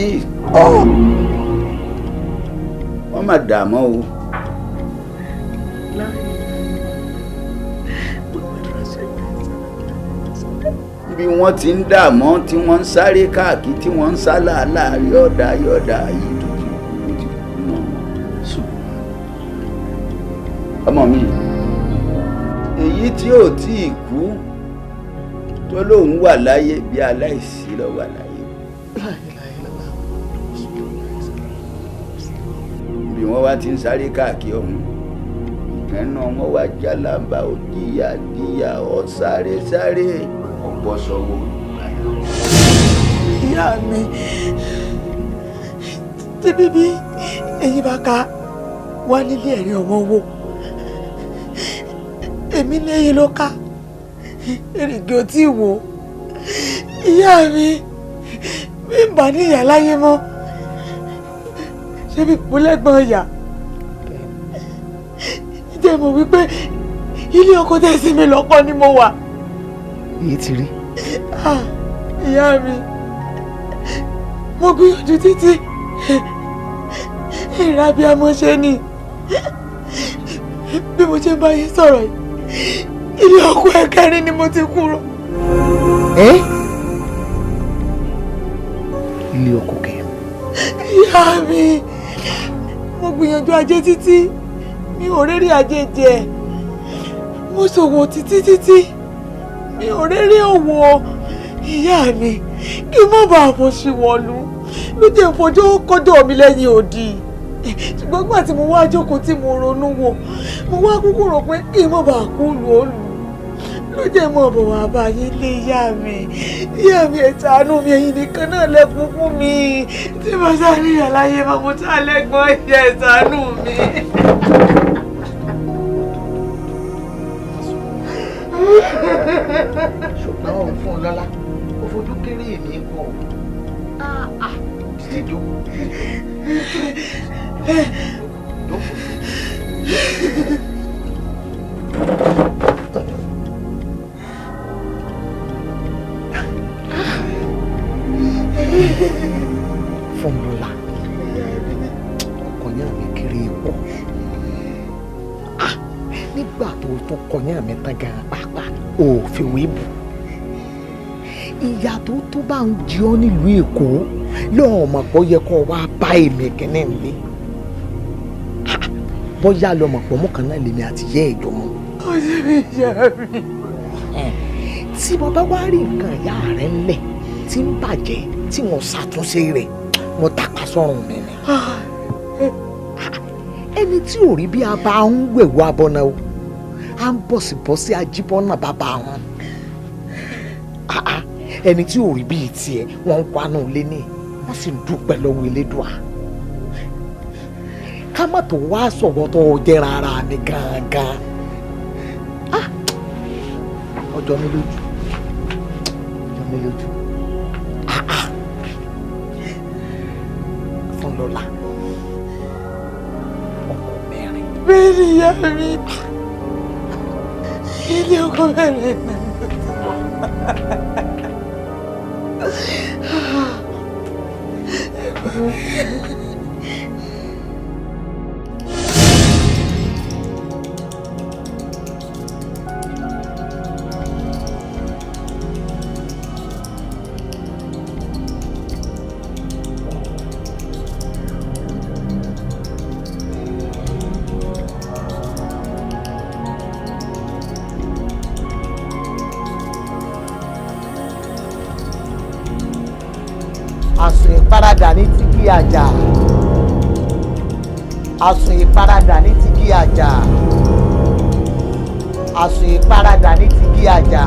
wọ́n má dààmú o. bí wọ́n ti ń dààmú tí wọ́n ń sáré káàkiri tí wọ́n ń sá làálàá yọ̀ọ̀dà yìí tó ti kú náà. ọmọ mi èyí tí ò tí ì kú tó lóun wà láyé bí aláìsí ló wà láyé. bí wọ́n wá ti ń sáré káàkiri ọ̀hún ìkànnà wọn wá jálàmbá ó díyà ó sáré ọ̀pọ̀ sọ́wọ́. ìyá mi tí bíbí èyí bá ká wá nílé ẹ̀rí ọmọ owó èmi lẹ́yìn ló ká èrìgì ò tí ì wò ìyá mi bí n bà ní ìyá láyé mọ́ ṣé bí pọ́lẹ́gbọ̀n ìyá jẹ́ mọ̀ wípé ilé ọkọ tẹ̀sí mi lọ́kọ́ ni mo wà. èyí ti rí. ìyá mi mo gbìyànjú títí ìrábíàmọ́ ṣe ni bí mo ṣe ń bá yín sọ̀rọ̀ yìí ilé ọkọ ẹ̀kẹrin ni mo ti kúrò. ilé ọkọ kẹrin. ìyá mi mo gbìyànjú ajé títí mi ò rérè ajé jẹ mo ṣòwò títí mi ò rérè òwò ìyá mi kí n má bàa fò sí wọ̀lú ló jẹ́ ìfojú kọjọ́ mi lẹ́yìn òdì ṣùgbọ́n gbà tí mo wá jókòó tí mo ronú wò mo wá kúkú rò pé kí n má bàa kú lù ó lù ló jẹ́ mọ̀ bọ̀ wá bá yín lé ìyá mi ẹ ṣàánú mi ẹ̀yin nìkan náà lẹ́kùn fún mi tí mo sáré ìyá láyé máa mo tá lẹ́gbọ́n ìyá ẹ ṣàánú mi. ṣùgbọ́n òun fún un lọ́lá ó fojú kéré èmi kọ́ títí jókòó. fún lọ́la ọkọ̀yàn mi kiri pọ̀ nígbà tó kọ̀yàn mi tán gan pàápàá ò fi wé bù ìyá tó bá ń jí ọ nílùú Èkó lọ́wọ́ mọ̀ pọ̀ yẹ kó wá bá èmi kẹ́nẹ́ nílé bọ́yá lọ́mọ pọ̀ mọ́ kan náà lèmi àti yẹ́ ẹ̀jọ̀ mọ́. ó ṣe mí ìyá mi. tí mo bá wá rí nǹkan ìyá rẹ̀ ńlẹ̀ tí ń bàjẹ́ tí wọ́n ṣàtúnṣe rẹ̀ wọ́n tàpá sọ́run mi ni. ẹni tí ò rí bí a bá ń wẹ̀wọ́ abọ́nà o à ń bọ̀sibọ́sí ajíbọ́nà bàbá wọn. ẹni tí ò rí bíi tiẹ̀ wọ́n ń wánú lé ní wọ́n sì ń dúpẹ́ lọ́wọ́ Elédùà. ká má tó wá sọ̀rọ̀ tó jẹ́ rárá mi gangan. ọjọ́ mi lójú fún lọ́la ọkọ mẹ́rin. bẹ́ẹ̀ ni ìyá mi ilé ọkọ mẹ́rin náà. àsùn ìparadà ní ti kí àjà àsùn ìparadà ní ti kí àjà àsùn ìparadà ní ti kí àjà.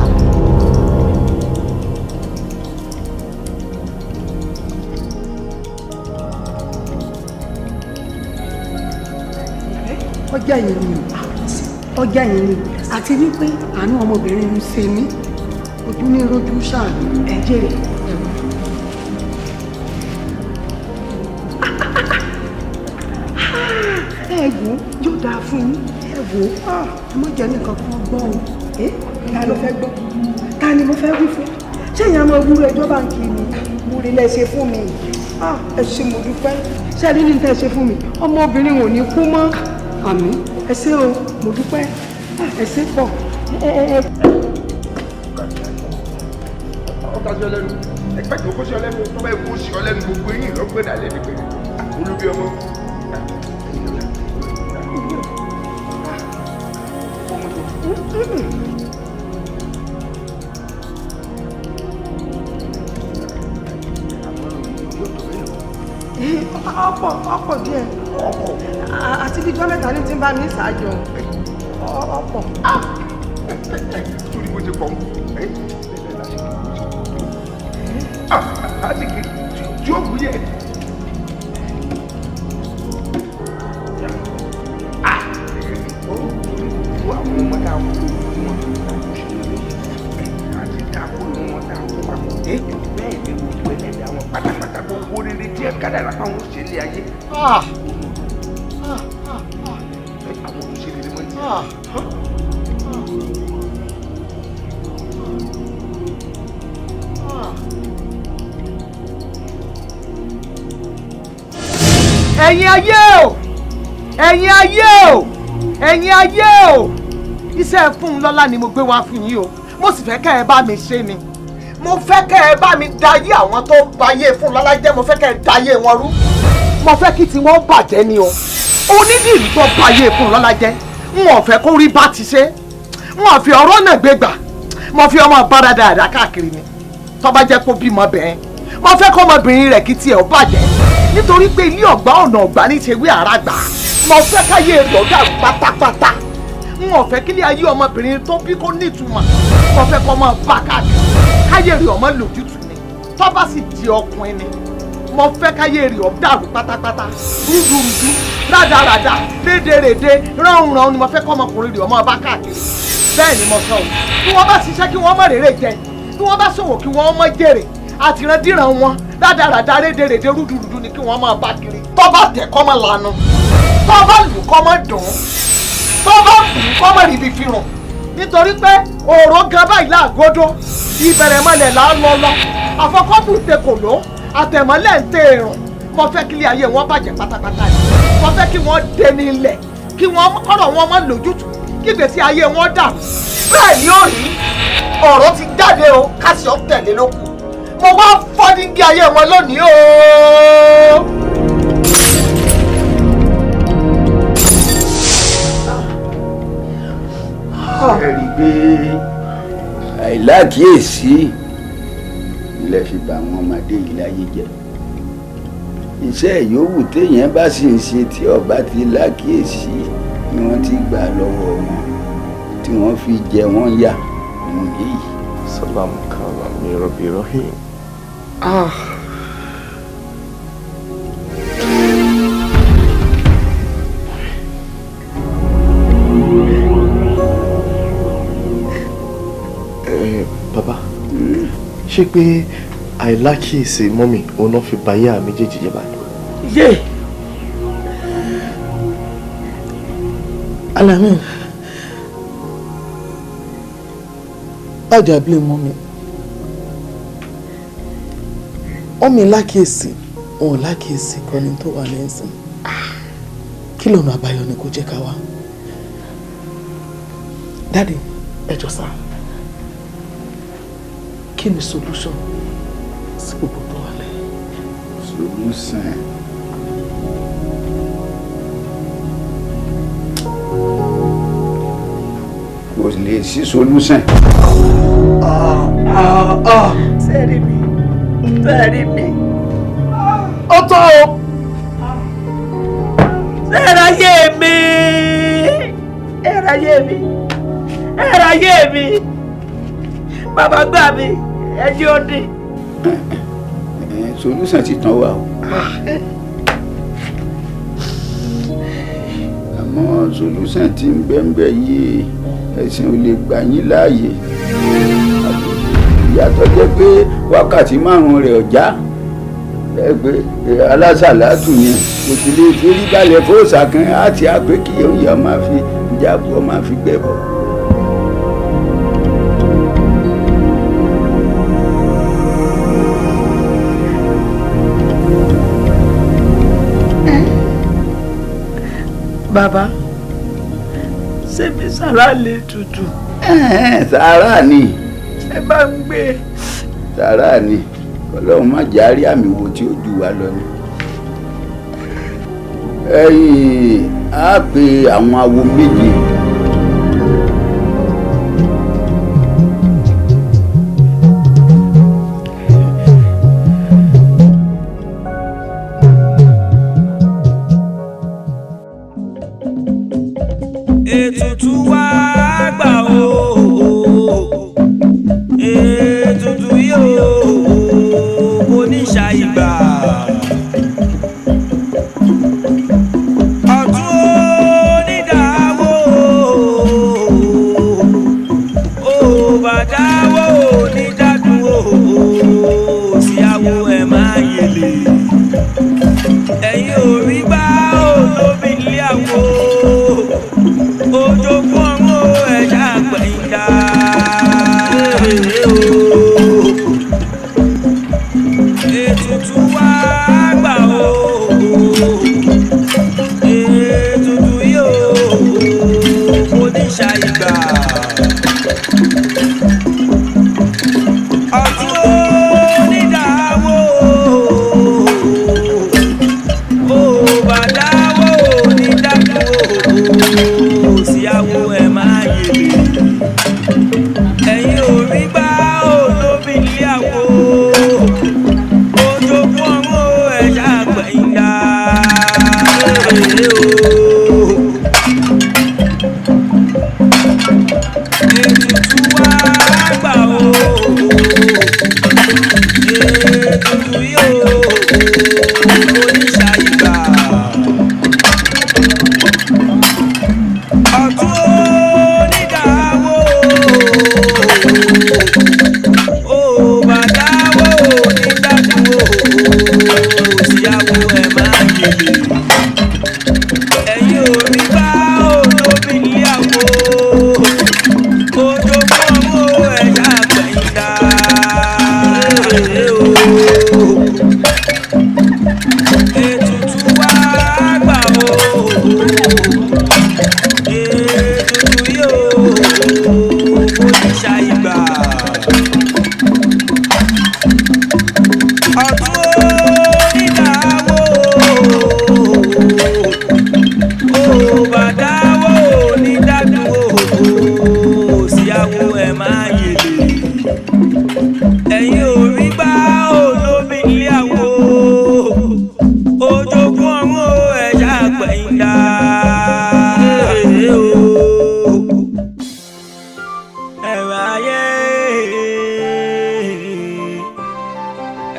ọjà yẹn ni ọjà yẹn ni àti wípé àánú ọmọbìnrin ń ṣe mí ojú ní rojú ṣáàlú ẹ̀jẹ̀ rẹ̀ ẹ̀wọ̀n. ẹ̀gbọ́n yóò dáa fún yín ẹ̀gbọ́n ẹ mọ̀ jẹ́ nìkan kan gbọ́ o ta ló fẹ́ gbọ́ ta ni mo fẹ́ wí fún ṣé ìyá ọmọ ewúrẹ́ ẹjọ́ báńkì ni mo rí lẹ́ ṣe fún mi ẹ ṣé mo dúpẹ́ ṣé ẹni ní tẹ́ ṣe fún mi ọmọbìnrin ò ní kú mọ́ àmì ẹ ṣé o mo dúpẹ́ ẹ ṣé pọ̀ ta sí ọ lẹ́nu ẹgbẹ́ tó kó sí ọ lẹ́nu tó bá kó sí ọ lẹ́nu gbogbo eyín lọ́gbẹ̀dà lẹ́nu pé olúbi ọmọ. ọ̀pọ̀ díẹ̀ àti bíi jọ́ mẹ́ta ní ti ń bá mi ṣáájú ọ̀pọ̀. torí bó ṣe pọ̀ àti kì tí ó gbé yẹ. àwọn ọmọ tá a kú wọn àti dáko ni wọn tá a kú papọ̀ bẹ́ẹ̀ ni gbogbo ẹlẹ́dàá wọn pátápátá gbogbo rere tí ẹ kádàrá fáwọn òṣèlú ayé. àwọn òṣèlú rere mọ́ ní. ẹ̀yin ayé o ẹ̀yin ayé o ẹ̀yin ayé o iṣẹ́ fún un lọ́lá ni mo gbé wá fún yín o mo sì fẹ́ kẹ́ ẹ bá mi ṣe ni mo fẹ́ kẹ́ ẹ bá mi dayé àwọn tó ń bayé fún lọ́lá jẹ́ mo fẹ́ kẹ́ ẹ dayé wọn rú mo fẹ́ kí tiwọn bàjẹ́ ni o onídìrí tó bayé fún lọ́lá jẹ́ n ò fẹ́ kó rí bá ti ṣe n ò fi ọ̀rọ̀ náà gbé gbà mo fi ọmọ bára dáadáa káàkiri ni tó bá jẹ́ kó bímọ bẹ́ẹ̀ mo fẹ́ kó ọmọbìnrin rẹ̀ kí tiẹ̀ ó bàjẹ́ nítorí pé ilé ọ̀gbá ọ̀nà ọ̀gbá ní ṣe wí àràgbà mo fẹ́ káyé rẹ̀ ọ̀dà pátápátá n ò fẹ́ kílé ayé ọmọbìnrin tó bí kó nítumọ̀ mo fẹ́ kó ọmọ bá káàkiri káyé rẹ̀ ọmọ lójútùú ni tó bá sì di ọkùnrin ni mo fẹ́ káyé rẹ̀ ọ̀dà pátápátá rúdurùdu rádaràdà rédèrèdè ránran ni mo fẹ́ kó ọmọkùnrin rẹ̀ ọmọ bá káàkiri bẹ́ẹ̀ ni mo sọ o bí wọ́n bá ṣiṣẹ́ kí wọ́n mọ̀ rèrè jẹ bí wọ́n bá ṣòwò kí wọ́n mọ̀ jèrè àtìrandíran wọn rádaràdà rédèrèdè rúdurùdu ni kí wọ́n máa bá kiri tó bá tẹ̀ kọ́ mọ́ lanu tó bá lù kọ́ mọ́ dùn tó bá bù kọ́ mọ́ ríbi fi rùn nítorí pé òòró gan báyìí láàgódó ìbẹ̀rẹ̀ mọ́lẹ̀ là ń lọ àfọkọ́bù tẹ kò ló àtẹ̀mọ́lẹ̀ ń tẹ èrùn mo fẹ́ kí ilé ayé wọn bàjẹ́ pátápátá yìí mo fẹ́ kí wọ́n dẹni ilẹ̀ kí wọ́n kọ́rọ̀ wọn mọ́ lójútùú kí ìgbésí ayé wọn dàrú bẹ́ẹ̀ ni ó rí ọ̀rọ̀ ti jáde o káṣí ọ́ tẹ̀lé lókù mo wá fọ́díngí ayé wọn lónìí o. ẹ rí i pé àìláàkíyèsí ilẹ̀ fi bà àwọn ọmọdé yìí láyé jẹ́ iṣẹ́ yòówù téèyàn bá sì ń ṣe tí ọba ti láàkíyèsí ni wọ́n ti gbà lọ́wọ́ wọn tí wọ́n fi jẹ wọ́n yà wọ́n yìí. Salamu kala mi Rabbi Rahim. Bàbá ṣé pé àìlákìyèsí mọ́mì òun náà fi báyé àmì méjèèjì jẹ́ báyìí. yé Alamin, why do I blame mommy? Mommy lákìyèsí òun lákìyèsí kan ní tó wà lẹ́sìn kí lọ́nà àbáyọ ni kò jẹ́ ká wá. Daddy, ẹ jọ̀ọ́ sá, kí ni solution sí gbogbo tó wà lẹ́yìn? Solution. Kò lè sí solution. sẹ́ẹ̀rì mi ó tó o. ẹ̀ráyé mi ẹ̀ráyé mi bàbá gbà mí ẹjọ́ ó dín. Solution ti tán wà o. àmọ́ solution ti ń bẹ́ńbẹ́ yìí ẹ̀sìn ò lè gbà yín láàyè. ìyàtọ̀ jẹ́ pé wákàtí márùn-ún rẹ̀ ọ̀já ẹgbẹ́ alásàlátù yẹn kò sì lè forí balẹ̀ fóòsà kan àti àpé kí oúnjẹ máa fi jábọ̀ máa fi gbẹ̀bọ̀. bàbá ṣé mi sàrà lè tutù. Sàrà ni. ẹ bá ń gbé sàrà ni Ọlọ́run má járí àmì wo tí ó jù wá lọ ni. Ẹ̀yin á pe àwọn awo méje. Ètùtù wá gbà o, ètùtù yóò oníṣàìgbà. Ọ̀tún onídàáwó, òbàdáwó onídàdúró, síyàwó ẹ̀ máa yẹlé. Ẹ̀yin ò rí bá olómi ilé àwọ̀. Ojoogun ọ̀run ẹ̀ṣá gbẹ̀yìndà. Ètùtù wá gbà o, ètùtù yóò oníṣàìgbà. Ọ̀tún onídàáwó, òbàdáwó onídàdúró, síyàwó ẹ̀ máa yẹlé. Ẹ̀yin ò rí bá olómi ilé àwọ̀. Ojoogun ọ̀run ẹ̀ṣá gbẹ̀yìndà. Ètùtù wá gbà o, ètùtù yóò oníṣàìgbà. Ọ̀tún onídàáwó, òbàdáwó onídàdúró, síyàwó ẹ̀ máa yẹlé. Ẹ̀yin ò rí bá olómi ilé àwọ̀. Ojoogun ọ̀run ẹ̀ṣá gbẹ̀yìndà. Ètùtù wá gbà o, ètùtù yóò oníṣàìgbà. Ọ̀tún onídàáwó, òbàdáwó onídàdúró, síyàwó ẹ̀ máa yẹlé. Ẹ̀yin ò rí bá olómi ilé àwọ̀. Ojoogun ọ̀run ẹ̀ṣá gbẹ̀yìndà. Ẹ̀rọ ayé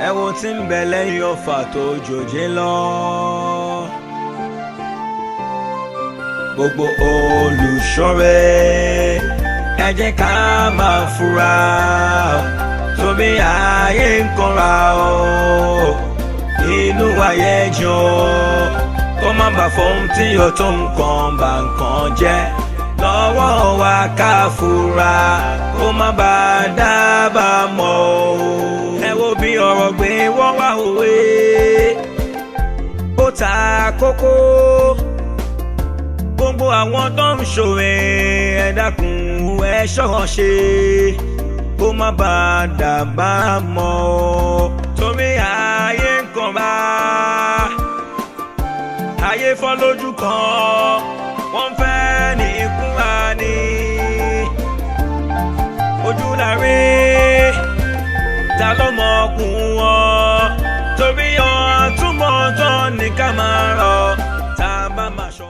ẹ wo tí ń bẹ lẹ́yìn ọfà tó jòjé lọ. Gbogbo olùṣọ́rẹ́ ẹ jẹ́ ká máa fura, tóbi ayé ń kanra o. Inú ayé jọ kó má bà fóun tí yóò tó nǹkan bà nǹkan jẹ́. Lọ́wọ́ wa ká fura kó má bà dábàá mọ́ o. Ẹ wo bí ọ̀rọ̀ gbé wọ́n wá òwe. Ó ta kókó gbogbo àwọn tó ń ṣòwe, ẹ dákun ẹ ṣọ́rọ̀ ṣe kó má bàa dábàá mọ́ o. Torí ayé ń kanra, ayé fọ́ lójú kan, wọ́n fẹ́ ní ìkúra ni. Ojú la rí, ta ló mọ̀ ọkùn wọn, torí ọ̀